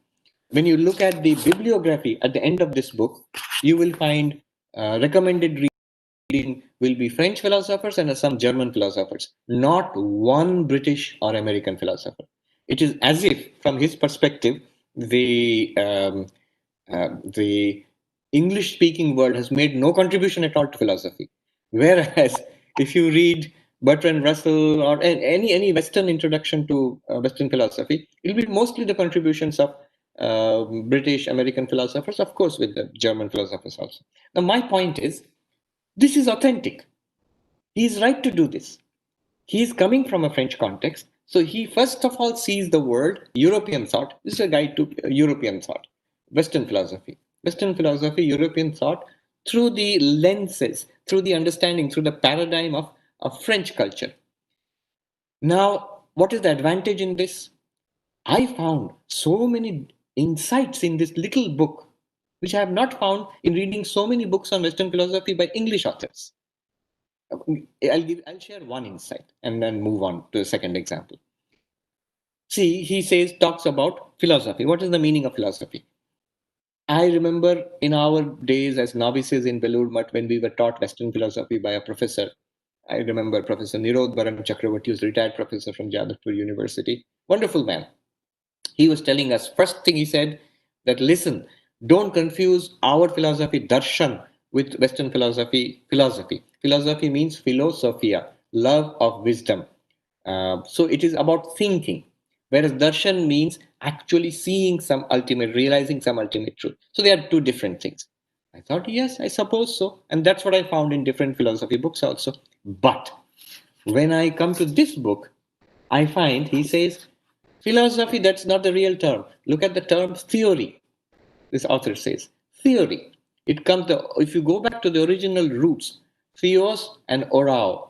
when you look at the bibliography at the end of this book, you will find recommended reading will be French philosophers and some German philosophers, not one British or American philosopher. It is as if, from his perspective, the English speaking world has made no contribution at all to philosophy. Whereas if you read Bertrand Russell or any Western introduction to Western philosophy, it will be mostly the contributions of British, American philosophers, of course, with the German philosophers also. Now, my point is, this is authentic. He is right to do this. He is coming from a French context. So he first of all sees the world, European thought. This is a guide to European thought, Western philosophy. Western philosophy, European thought, through the lenses, through the understanding, through the paradigm of French culture. Now, what is the advantage in this? I found so many insights in this little book, which I have not found in reading so many books on Western philosophy by English authors. I'll share one insight and then move on to the second example. See, he talks about philosophy. What is the meaning of philosophy? I remember in our days as novices in Belur Mutt when we were taught Western philosophy by a professor, I remember Professor Nirod Baran Chakravarti, who's a retired professor from Jadavpur University. Wonderful man. He was telling us, first thing he said, that listen, don't confuse our philosophy, darshan, with Western philosophy, philosophy. Philosophy means philosophia, love of wisdom. So it is about thinking, whereas darshan means actually seeing some ultimate, realizing some ultimate truth. So they are two different things. I thought, yes, I suppose so. And that's what I found in different philosophy books also. But when I come to this book, I find he says, philosophy, that's not the real term. Look at the term theory. This author says, theory. It comes, if you go back to the original roots, theos and orao.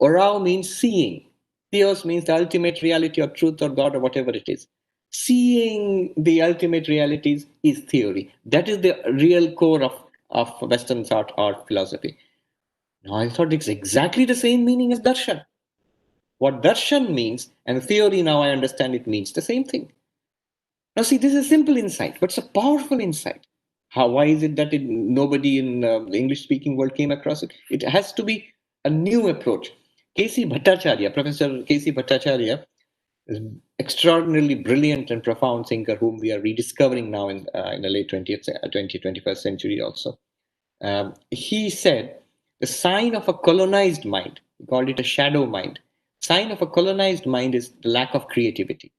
Orao means seeing. Theos means the ultimate reality or truth or God or whatever it is. Seeing the ultimate realities is theory. That is the real core of Western thought or philosophy. Now I thought it's exactly the same meaning as darshan. What darshan means and theory, now I understand it means the same thing. Now, see, this is a simple insight, but it's a powerful insight. How? Why is it that nobody in the English-speaking world came across it? It has to be a new approach. K.C. Bhattacharya, Professor K.C. Bhattacharya, is an extraordinarily brilliant and profound thinker whom we are rediscovering now in the late 21st century also. He said the sign of a colonized mind, he called it a shadow mind, sign of a colonized mind is the lack of creativity.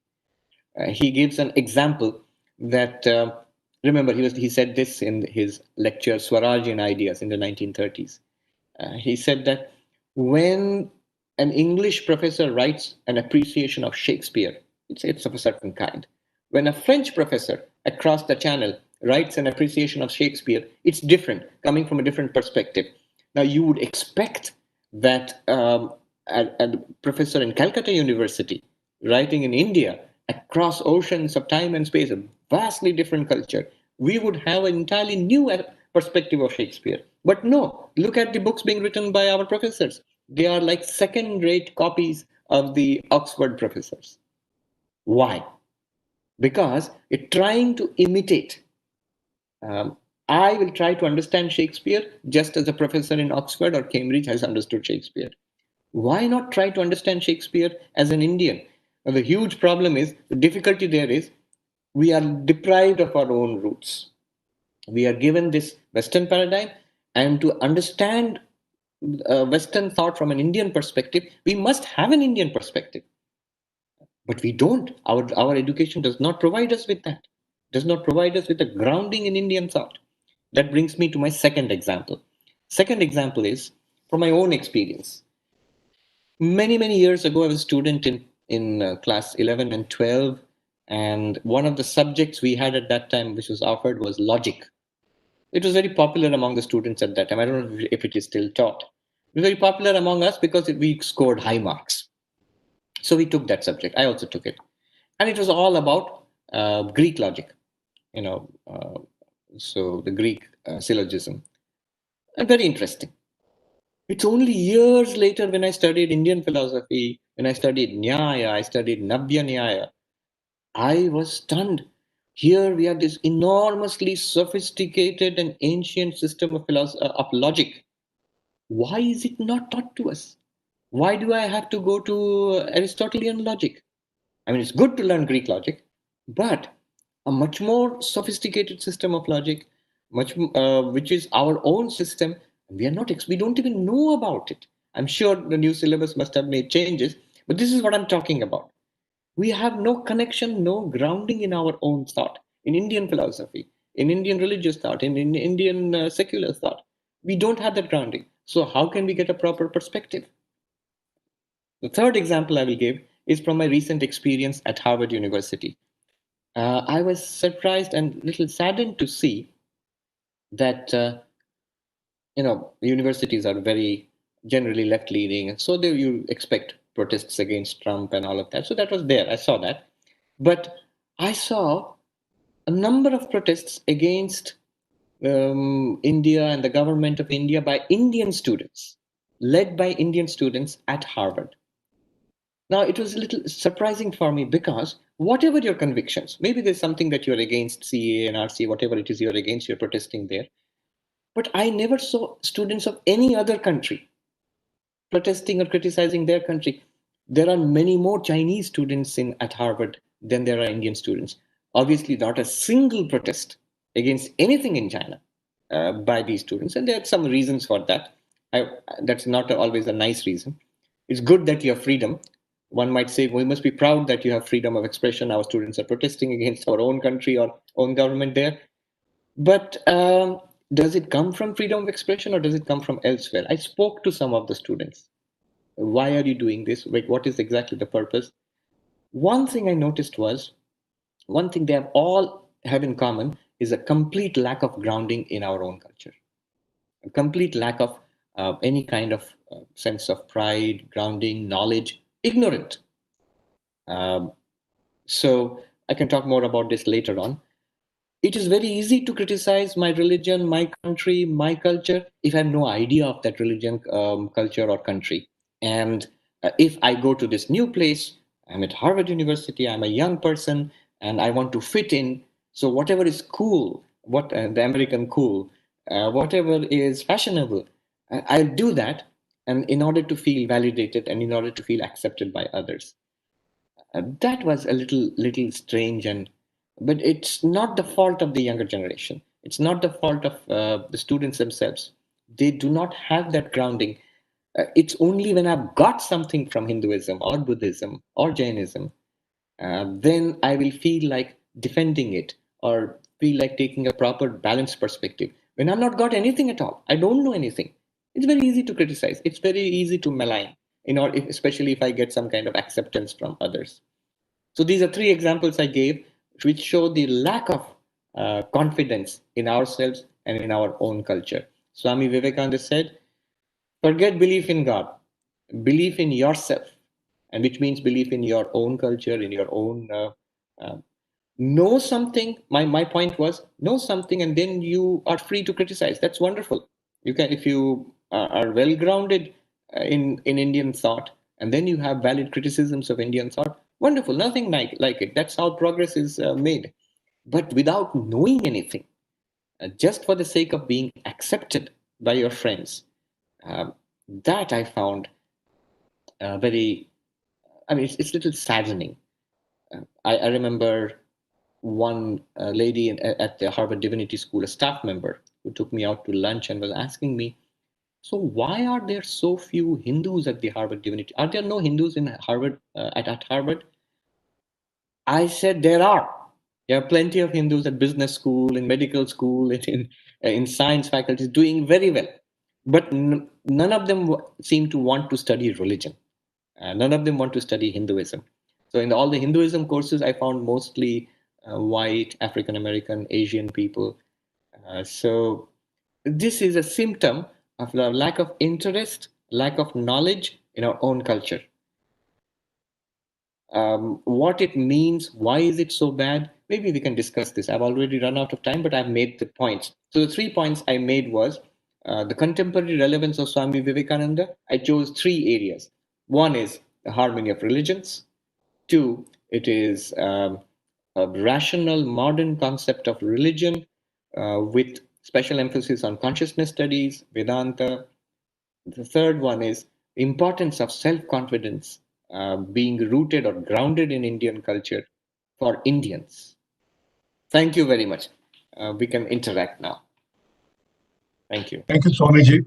He gives an example that remember he said this in his lecture Swarajian Ideas in the 1930s. He said that when an English professor writes an appreciation of Shakespeare, it's of a certain kind. When a French professor across the channel writes an appreciation of Shakespeare, it's different, coming from a different perspective. Now, you would expect that a professor in Calcutta University writing in India across oceans of time and space, a vastly different culture, we would have an entirely new perspective of Shakespeare. But no, look at the books being written by our professors. They are like second rate copies of the Oxford professors. Why? Because it's trying to imitate. Um, I will try to understand Shakespeare just as a professor in Oxford or Cambridge has understood Shakespeare. Why not try to understand Shakespeare as an Indian? Now, the huge problem is, the difficulty there is, we are deprived of our own roots. We are given this Western paradigm, and to understand Western thought from an Indian perspective, we must have an Indian perspective. But we don't. Our education does not provide us with that, does not provide us with a grounding in Indian thought. That brings me to my second example. Second example is from my own experience. Many years ago, I was a student in class 11 and 12, and one of the subjects we had at that time, which was offered, was logic. It was very popular among the students at that time. I don't know if it is still taught. It was very popular among us because we scored high marks. So we took that subject. I also took it, and it was all about Greek logic. You know, so the Greek syllogism, and very interesting. It's only years later when I studied Indian philosophy, when I studied Nyaya, I studied Navya Nyaya, I was stunned. Here we have this enormously sophisticated and ancient system of, of logic. Why is it not taught to us? Why do I have to go to Aristotelian logic? I mean, it's good to learn Greek logic, but a much more sophisticated system of logic, which is our own system. We are not. We don't even know about it. I'm sure the new syllabus must have made changes, but this is what I'm talking about. We have no connection, no grounding in our own thought, in Indian philosophy, in Indian religious thought, in Indian secular thought. We don't have that grounding. So how can we get a proper perspective? The third example I will give is from my recent experience at Harvard University. I was surprised and a little saddened to see that universities are very generally left leaning, and so you expect protests against Trump and all of that. So that was there. I saw that, but I saw a number of protests against India and the government of India by Indian students, led by Indian students at Harvard. Now, it was a little surprising for me because whatever your convictions, maybe there's something that you're against CA and RC, whatever it is you're against, you're protesting there. But I never saw students of any other country protesting or criticizing their country. There are many more Chinese students at Harvard than there are Indian students. Obviously, not a single protest against anything in China by these students, and there are some reasons for that. That's not always a nice reason. It's good that you have freedom. One might say we must be proud that you have freedom of expression. Our students are protesting against our own country or own government there. But does it come from freedom of expression or does it come from elsewhere? I spoke to some of the students. Why are you doing this? Like, what is exactly the purpose? One thing I noticed was one thing they have all have in common is a complete lack of grounding in our own culture, a complete lack of any kind of sense of pride, grounding, knowledge, ignorant. Um, so I can talk more about this later on. It is very easy to criticize my religion, my country, my culture if I have no idea of that religion, culture, or country. And if I go to this new place, I'm at Harvard University, I'm a young person, and I want to fit in. So whatever is cool, what the American cool, whatever is fashionable, I'll do that, and in order to feel validated and in order to feel accepted by others. That was a little strange, and but it's not the fault of the younger generation. It's not the fault of the students themselves. They do not have that grounding. It's only when I've got something from Hinduism or Buddhism or Jainism, then I will feel like defending it or feel like taking a proper balanced perspective. When I've not got anything at all, I don't know anything. It's very easy to criticize. It's very easy to malign, especially if I get some kind of acceptance from others. So these are three examples I gave, which show the lack of confidence in ourselves and in our own culture. Swami Vivekananda said, forget belief in God, belief in yourself, and which means belief in your own culture, in your own uh, know something. My point was know something, and then you are free to criticize. That's wonderful. You can, if you are well grounded in Indian thought, and then you have valid criticisms of Indian thought. Wonderful. Nothing like it. That's how progress is made. But without knowing anything, just for the sake of being accepted by your friends, um, that I found very. I mean, it's a little saddening. I remember one lady at the Harvard Divinity School, a staff member, who took me out to lunch and was asking me, so why are there so few Hindus at the Harvard Divinity? Are there no Hindus in Harvard at Harvard? I said there are. There are plenty of Hindus at business school, in medical school, in science faculties doing very well. But none of them seem to want to study religion. None of them want to study Hinduism. So in all the Hinduism courses, I found mostly white, African American, Asian people. So this is a symptom of the lack of interest, lack of knowledge in our own culture. What it means, why is it so bad? Maybe we can discuss this. I've already run out of time, but I've made the points. So the 3 points I made was the contemporary relevance of Swami Vivekananda. I chose 3 areas. One is the harmony of religions. Two, it is a rational modern concept of religion with special emphasis on consciousness studies, Vedanta. The third one is importance of self-confidence being rooted or grounded in Indian culture for Indians. Thank you very much. We can interact now. Thank you. Thank you, Swamiji.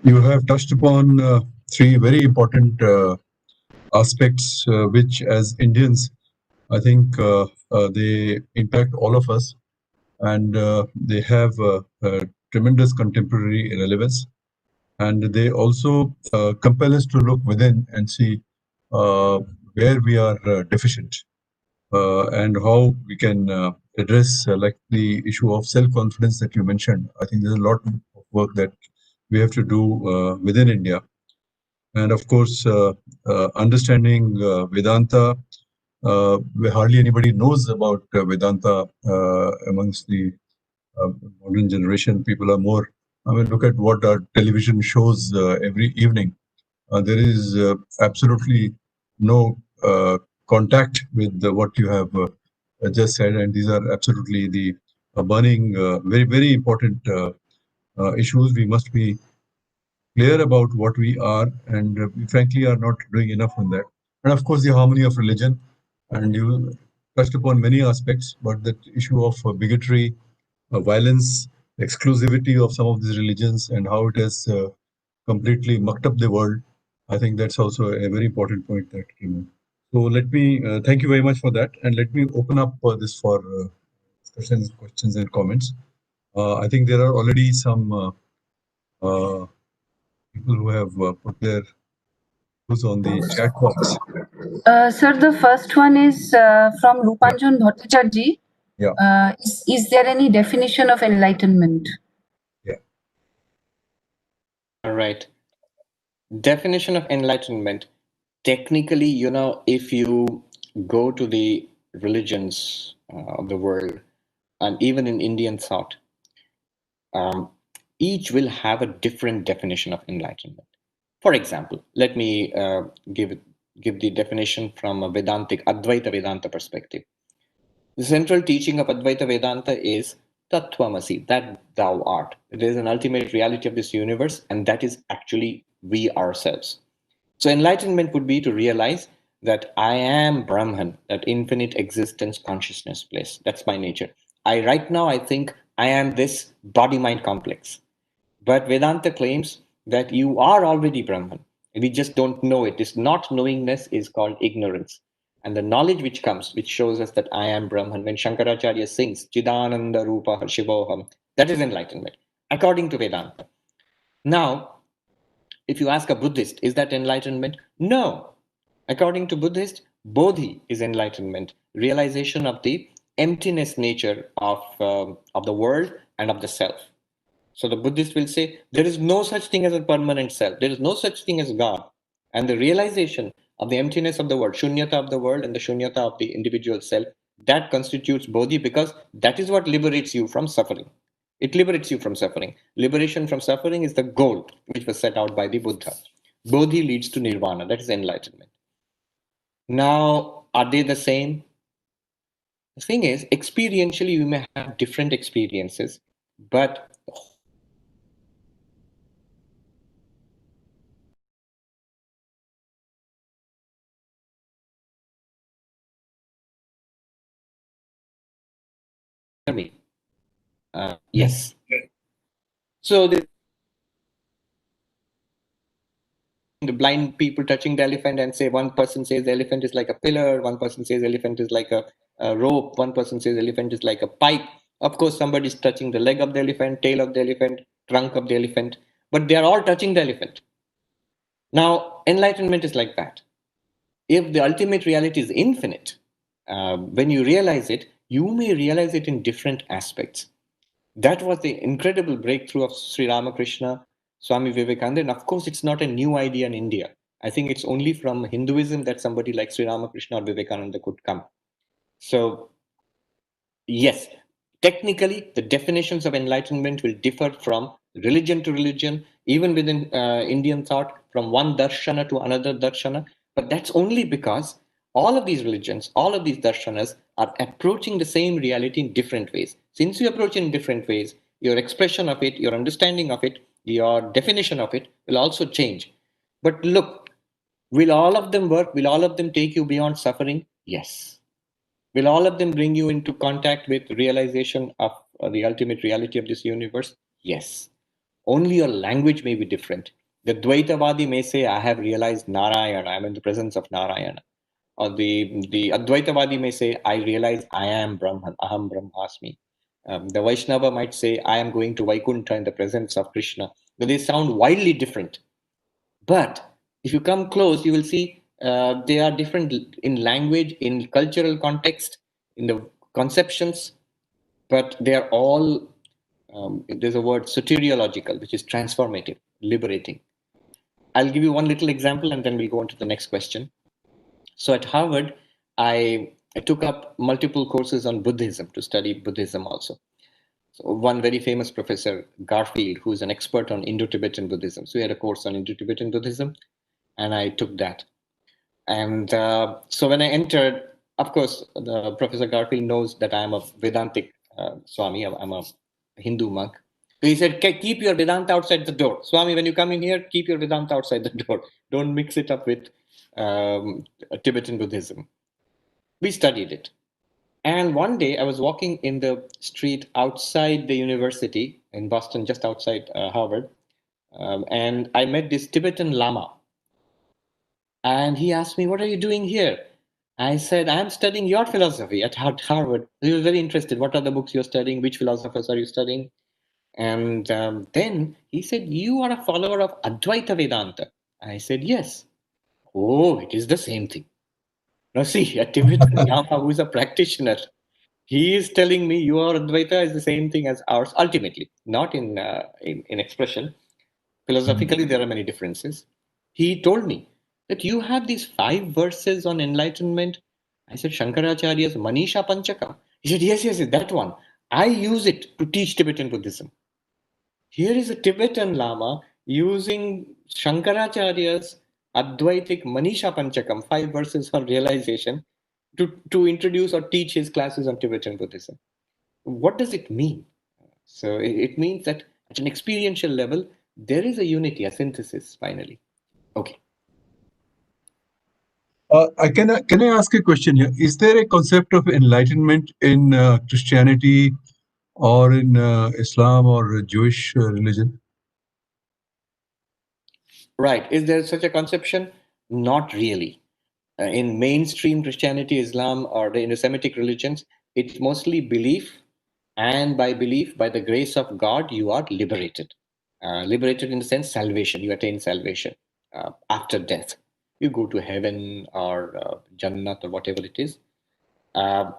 You have touched upon three very important aspects, which as Indians, I think they impact all of us, and they have tremendous contemporary relevance. And they also compel us to look within and see where we are deficient and how we can address like the issue of self-confidence that you mentioned. I think there's a lot of work that we have to do within India. And of course, understanding Vedanta, where hardly anybody knows about Vedanta amongst the modern generation. People are more, I mean, look at what our television shows every evening. There is absolutely no contact with what you have just said, and these are absolutely the burning, very, very important issues we must be clear about what we are, and we frankly are not doing enough on that. And of course, the harmony of religion, and you touched upon many aspects, but that issue of bigotry, violence, exclusivity of some of these religions, and how it has completely mucked up the world. I think that's also a very important point that came in. So let me thank you very much for that, and let me open up this for discussions, questions, and comments. I think there are already some uh, people who have put their views on the chat box. Sir, the first one is from Rupanjan Bhattacharjee. Yeah, Is there any definition of enlightenment? yeah, All right. Definition of enlightenment. Technically, if you go to the religions of the world, and even in Indian thought, um, each will have a different definition of enlightenment. For example, let me give the definition from a Vedantic Advaita Vedanta perspective. The central teaching of Advaita Vedanta is Tattvamasi, that thou art. It is an ultimate reality of this universe, and that is actually we ourselves. So enlightenment would be to realize that I am Brahman, that infinite existence, consciousness, bliss. That's my nature. Right now I think I am this body-mind complex. But Vedanta claims that you are already Brahman. We just don't know it. This not knowingness is called ignorance. And the knowledge which comes, which shows us that I am Brahman, when Shankaracharya sings, Chidananda Rupa Shivoham, that is enlightenment, according to Vedanta. Now, if you ask a Buddhist, is that enlightenment? No. According to Buddhist, Bodhi is enlightenment, realization of the emptiness nature of the world and of the self. So the Buddhist will say there is no such thing as a permanent self. There is no such thing as God. And the realization of the emptiness of the world, shunyata of the world and the shunyata of the individual self, that constitutes bodhi, because that is what liberates you from suffering. It liberates you from suffering. Liberation from suffering is the goal which was set out by the Buddha. Bodhi leads to nirvana, that is enlightenment. Now, are they the same? The thing is, experientially, you may have different experiences, but me. Yes. So the blind people touching the elephant and say one person says the elephant is like a pillar, one person says elephant is like a rope, one person says elephant is like a pipe. Of course, somebody is touching the leg of the elephant, tail of the elephant, trunk of the elephant, but they are all touching the elephant. Now, enlightenment is like that. If the ultimate reality is infinite, when you realize it, you may realize it in different aspects. That was the incredible breakthrough of Sri Ramakrishna, Swami Vivekananda. And of course, it's not a new idea in India. I think it's only from Hinduism that somebody like Sri Ramakrishna or Vivekananda could come. So, yes, technically, the definitions of enlightenment will differ from religion to religion, even within Indian thought, from one darshana to another darshana. But that's only because all of these religions, all of these darshanas are approaching the same reality in different ways. Since you approach in different ways, your expression of it, your understanding of it, your definition of it will also change. But look, will all of them work? Will all of them take you beyond suffering? Yes. Will all of them bring you into contact with realization of the ultimate reality of this universe? Yes. Only your language may be different. The Dvaitavadi may say, I have realized Narayana, I am in the presence of Narayana. Or the Advaitavadi may say, I realize I am Brahman, Aham Brahmasmi. The Vaishnava might say, I am going to Vaikuntha in the presence of Krishna. But they sound wildly different. But if you come close, you will see they are different in language, in cultural context, in the conceptions, but they are all, there's a word soteriological, which is transformative, liberating. I'll give you one little example and then we'll go on to the next question. So at Harvard, I took up multiple courses on Buddhism to study Buddhism also. So one very famous professor, Garfield, who's an expert on Indo-Tibetan Buddhism. So he had a course on Indo-Tibetan Buddhism, and I took that. And so when I entered, of course, the Professor Garfield knows that I am a Vedantic Swami. I'm a Hindu monk. He said, keep your Vedanta outside the door. Swami, when you come in here, keep your Vedanta outside the door. Don't mix it up with Tibetan Buddhism. We studied it. And one day I was walking in the street outside the university in Boston, just outside Harvard, and I met this Tibetan Lama. And he asked me, "What are you doing here?" I said, "I'm studying your philosophy at Harvard." He was very interested. "What are the books you're studying? Which philosophers are you studying?" And then he said, "You are a follower of Advaita Vedanta." I said, "Yes." "Oh, it is the same thing." Now, see, a Tibetan Lama who is a practitioner, he is telling me your Advaita is the same thing as ours, ultimately, not in expression. Philosophically, there are many differences. He told me that you have these 5 verses on enlightenment. I said, Shankaracharya's Manisha Panchakam. He said, yes, yes, yes, that one. I use it to teach Tibetan Buddhism. Here is a Tibetan Lama using Shankaracharya's Advaitic Manisha Panchakam, 5 verses on realization, to introduce or teach his classes on Tibetan Buddhism. What does it mean? So it means that at an experiential level, there is a unity, a synthesis, finally. Okay. Can I ask a question here? Is there a concept of enlightenment in Christianity or in Islam or Jewish religion? Right. Is there such a conception? Not really. In mainstream Christianity, Islam, or in the Semitic religions, it's mostly belief. And by belief, by the grace of God, you are liberated. Liberated in the sense salvation. You attain salvation after death. You go to heaven or Jannat or whatever it is. Uh,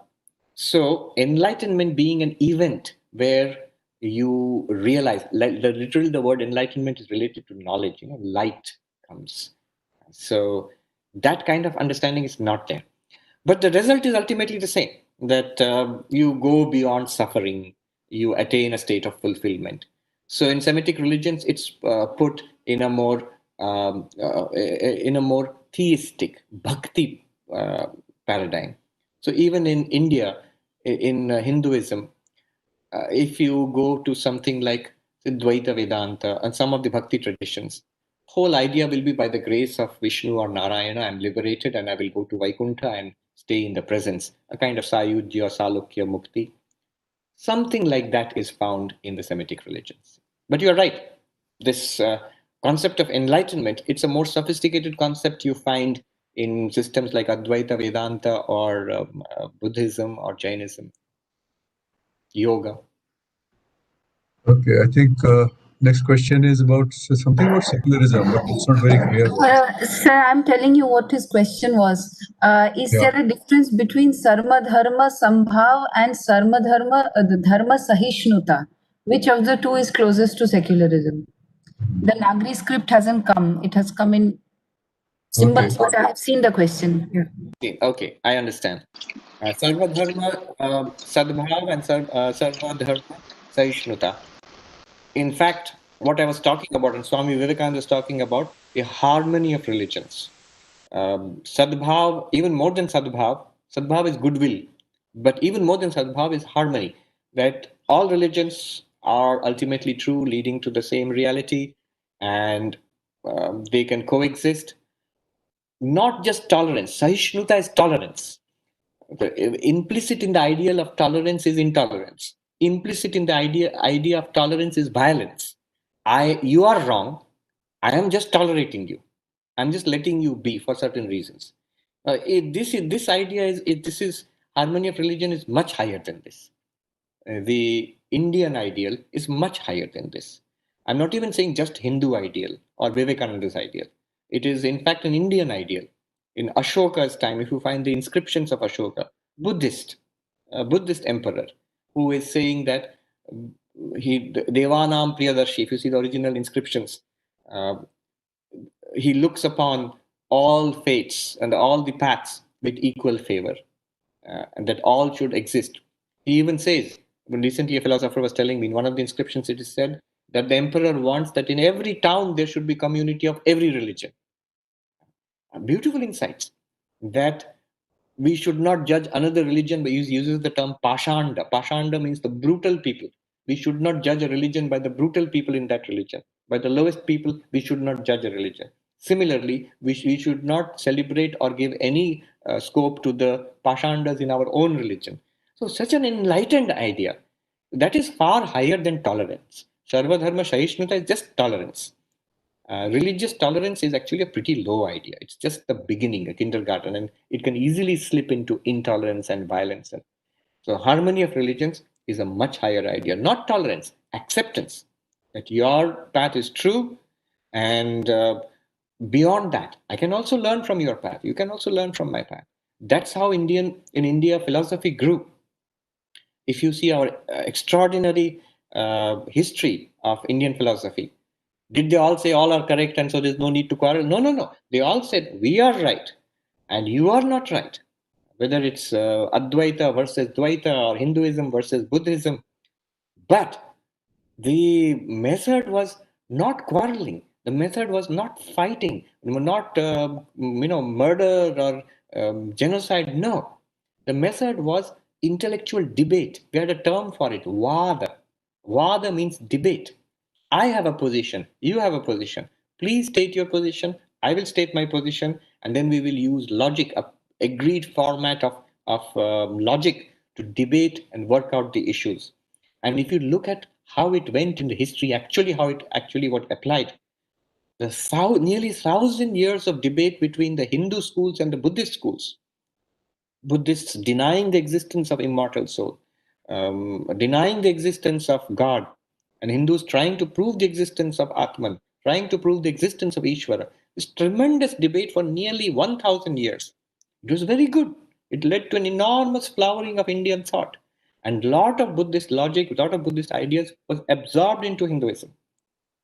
so enlightenment being an event where you realize, like literally the word enlightenment is related to knowledge, light comes. So that kind of understanding is not there. But the result is ultimately the same, that you go beyond suffering, you attain a state of fulfillment. So in Semitic religions, it's put in a more theistic bhakti paradigm. So even in India, in Hinduism, if you go to something like Dvaita Vedanta and some of the bhakti traditions, whole idea will be by the grace of Vishnu or Narayana, I'm liberated and I will go to Vaikuntha and stay in the presence, a kind of Sayujya, Salukya, Mukti. Something like that is found in the Semitic religions. But you're right. This concept of enlightenment, it's a more sophisticated concept you find in systems like Advaita Vedanta or Buddhism or Jainism, yoga. Okay, I think next question is about something about secularism, but it's not very clear. Sir, I'm telling you what his question was. Is Yeah. there a difference between Sarma Dharma Sambhav and Sarma Dharma, the Dharma Sahishnuta? Which of the two is closest to secularism? The Nagri script hasn't come. It has come in symbols, but I have seen the question. Yeah. Okay, I understand. Sarva Dharma Sadbhav and Sarva Dharma Saishnuta. In fact, what I was talking about, and Swami Vivekananda was talking about, the harmony of religions. Sadbhav, even more than Sadbhav, Sadbhav is goodwill, but even more than Sadbhav is harmony, that all religions are ultimately true, leading to the same reality, and they can coexist. Not just tolerance. Saishnuta is tolerance. Implicit in the ideal of tolerance is intolerance. Implicit in the idea of tolerance is violence. You are wrong. I am just tolerating you. I'm just letting you be for certain reasons. This idea this is harmony of religion is much higher than this. The Indian ideal is much higher than this. I'm not even saying just Hindu ideal or Vivekananda's ideal. It is, in fact, an Indian ideal. In Ashoka's time, if you find the inscriptions of Ashoka, Buddhist, a Buddhist emperor, who is saying that he Devanam Priyadarshi, if you see the original inscriptions, uh, he looks upon all fates and all the paths with equal favor, and that all should exist. He even says, when recently a philosopher was telling me, in one of the inscriptions it is said that the emperor wants that in every town there should be community of every religion. Beautiful insights. That we should not judge another religion, but he uses the term Pashanda. Pashanda means the brutal people. we should not judge a religion by the brutal people in that religion. By the lowest people, we should not judge a religion. Similarly, we should not celebrate or give any scope to the pashandas in our own religion. So, such an enlightened idea that is far higher than tolerance. Sarva Dharma Sahishnuta is just tolerance. Religious tolerance is actually a pretty low idea. It's just the beginning, a kindergarten, and it can easily slip into intolerance and violence. And so, harmony of religions is a much higher idea, not tolerance, acceptance that your path is true, and beyond that, I can also learn from your path. You can also learn from my path. That's how in India philosophy grew. If you see our extraordinary history of Indian philosophy, did they all say all are correct and so there's no need to quarrel? No, no, no. They all said we are right and you are not right. Whether it's Advaita versus Dvaita or Hinduism versus Buddhism. But the method was not quarreling. The method was not fighting, not murder or genocide. No, the method was intellectual debate. We had a term for it, vada. Vada means debate. I have a position, you have a position. Please state your position. I will state my position, and then we will use logic, a agreed format of logic to debate and work out the issues. And if you look at how it went in the history, actually how it actually what applied, the nearly 1,000 years of debate between the Hindu schools and the Buddhist schools, Buddhists denying the existence of immortal soul, denying the existence of God, and Hindus trying to prove the existence of Atman, trying to prove the existence of Ishvara. This tremendous debate for nearly 1,000 years. It was very good. It led to an enormous flowering of Indian thought. And a lot of Buddhist logic, a lot of Buddhist ideas was absorbed into Hinduism.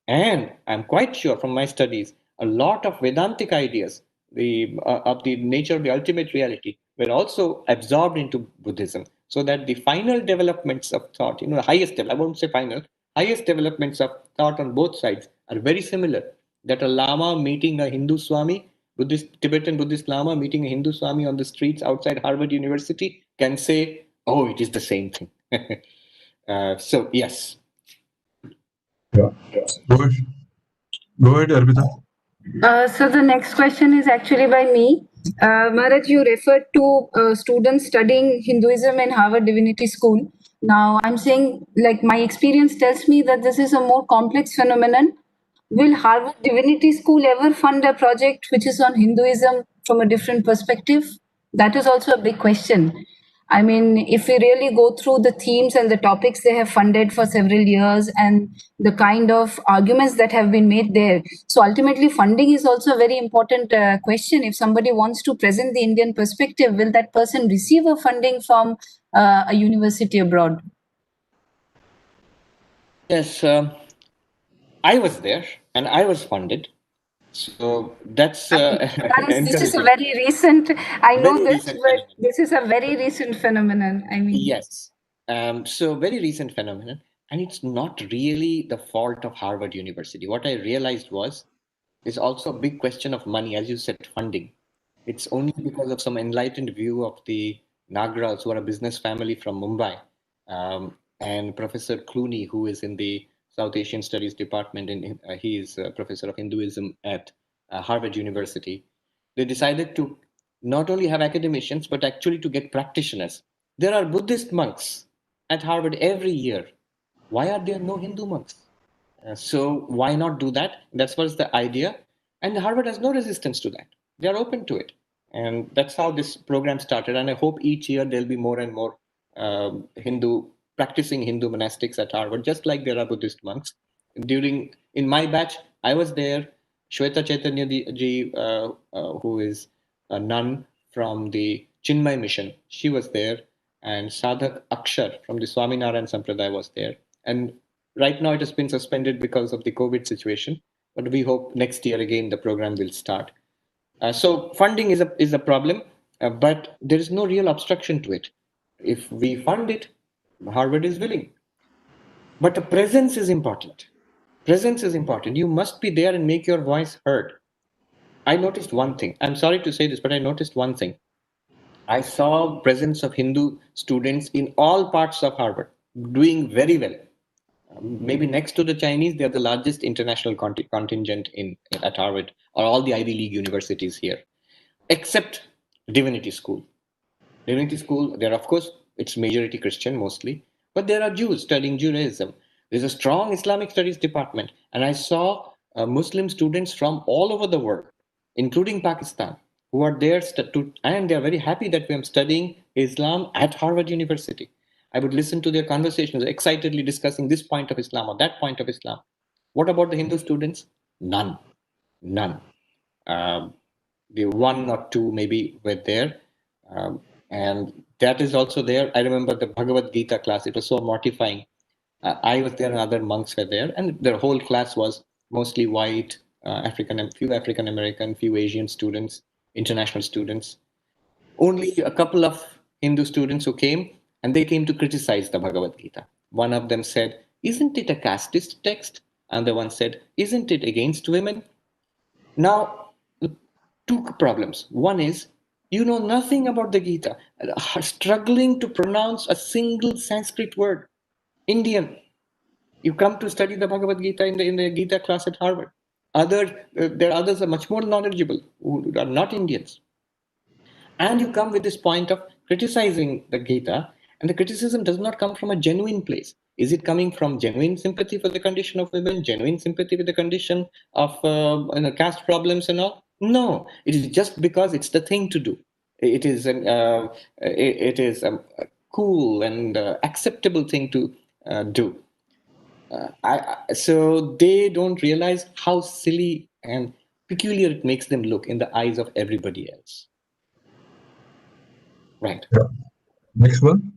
And I'm quite sure from my studies, a lot of Vedantic ideas of the nature of the ultimate reality were also absorbed into Buddhism. So that the final developments of thought, the highest level, I won't say final, highest developments of thought on both sides are very similar. That a Lama meeting a Hindu Swami, Tibetan Buddhist Lama meeting a Hindu Swami on the streets outside Harvard University can say, oh, it is the same thing. So, yes. Yeah. Go ahead. Go ahead, Arpita. So the next question is actually by me. Maharaj, you referred to students studying Hinduism in Harvard Divinity School. Now, I'm saying, like, my experience tells me that this is a more complex phenomenon. Will Harvard Divinity School ever fund a project which is on Hinduism from a different perspective? That is also a big question. I mean, if we really go through the themes and the topics they have funded for several years and the kind of arguments that have been made there. So ultimately, funding is also a very important question. If somebody wants to present the Indian perspective, will that person receive a funding from a university abroad? Yes, I was there and I was funded. So that's This is a encouraging. very recent, I know Very this, recent but phenomenon. this is a very recent phenomenon. I mean, Yes. So very recent phenomenon. And it's not really the fault of Harvard University. What I realized was there's also a big question of money, as you said, funding. It's only because of some enlightened view of the Nagras, who are a business family from Mumbai, and Professor Clooney, who is in the South Asian Studies department, and he is a professor of Hinduism at Harvard University. They decided to not only have academicians, but actually to get practitioners. There are Buddhist monks at Harvard every year. Why are there no Hindu monks? So why not do that? That's what's the idea. And Harvard has no resistance to that. They are open to it. And that's how this program started. And I hope each year there'll be more and more practicing Hindu monastics at Harvard, just like there are Buddhist monks. In my batch, I was there. Shweta Chaitanya ji, who is a nun from the Chinmay mission, she was there. And Sadhak Akshar from the Swaminarayan Sampradaya was there. And right now it has been suspended because of the COVID situation, but we hope next year again the program will start. So funding is a problem, but there is no real obstruction to it. If we fund it, Harvard is willing. But the presence is important. Presence is important. You must be there and make your voice heard. I noticed one thing. I'm sorry to say this, but I noticed one thing. I saw presence of Hindu students in all parts of Harvard doing very well. Maybe next to the Chinese, they're the largest international contingent at Harvard or all the Ivy League universities here, except Divinity School. Divinity School, there, of course, it's majority Christian mostly, but there are Jews studying Judaism. There's a strong Islamic studies department, and I saw Muslim students from all over the world, including Pakistan, who are there and they're very happy that I'm studying Islam at Harvard University. I would listen to their conversations, excitedly discussing this point of Islam or that point of Islam. What about the Hindu students? None. None. The one or two maybe were there. And that is also there. I remember the Bhagavad Gita class. It was so mortifying. I was there and other monks were there. And the whole class was mostly white, few African American, few Asian students, international students. Only a couple of Hindu students who came, and they came to criticize the Bhagavad Gita. One of them said, "Isn't it a casteist text?" And the one said, "Isn't it against women?" Now, two problems. One is, you know nothing about the Gita, struggling to pronounce a single Sanskrit word. Indian. You come to study the Bhagavad Gita in the Gita class at Harvard. There are others are much more knowledgeable who are not Indians. And you come with this point of criticizing the Gita, and the criticism does not come from a genuine place. Is it coming from genuine sympathy for the condition of women, genuine sympathy with the condition of caste problems and all? No, it is just because it's the thing to do. It is a cool and acceptable thing to do. So they don't realize how silly and peculiar it makes them look in the eyes of everybody else. Right. Yeah. Next one.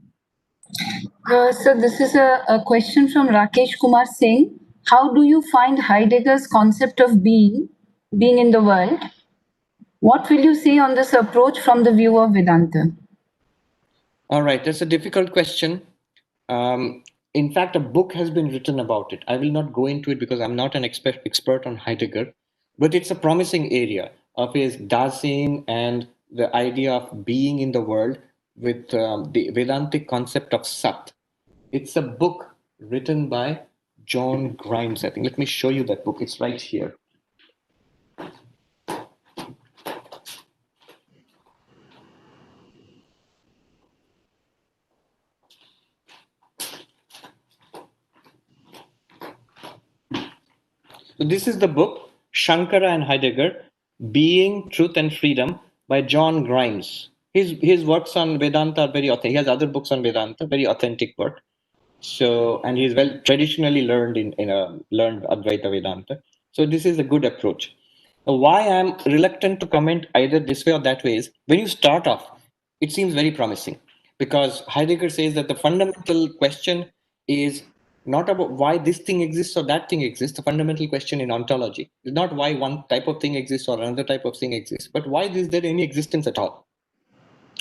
So this is a question from Rakesh Kumar Singh. How do you find Heidegger's concept of being in the world? What will you say on this approach from the view of Vedanta? All right, that's a difficult question. In fact, a book has been written about it. I will not go into it because I'm not an expert on Heidegger, but it's a promising area of his Dasein and the idea of being in the world with the Vedantic concept of Sat. It's a book written by John Grimes, I think. Let me show you that book. It's right here. So this is the book, Shankara and Heidegger, Being, Truth and Freedom by John Grimes. His works on Vedanta are very authentic. He has other books on Vedanta, very authentic work. So, and he's well traditionally learned learned Advaita Vedanta. So this is a good approach. Why I'm reluctant to comment either this way or that way is when you start off, it seems very promising because Heidegger says that the fundamental question is not about why this thing exists or that thing exists. The fundamental question in ontology is not why one type of thing exists or another type of thing exists, but why is there any existence at all?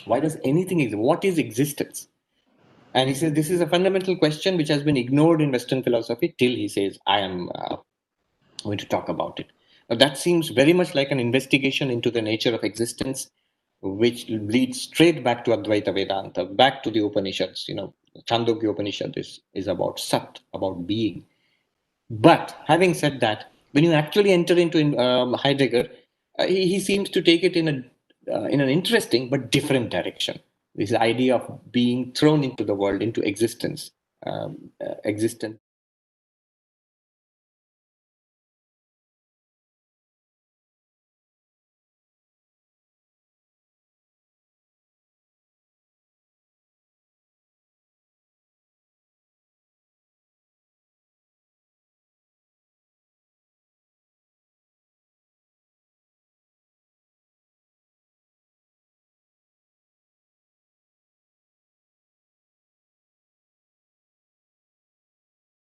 Why does anything exist? What is existence? And he says this is a fundamental question which has been ignored in Western philosophy till he says, I am going to talk about it. Now, that seems very much like an investigation into the nature of existence, which leads straight back to Advaita Vedanta, back to the Upanishads. Chandogya Upanishad is about Sat, about being. But having said that, when you actually enter into Heidegger, he seems to take it in an interesting but different direction. This idea of being thrown into the world, into existence, existence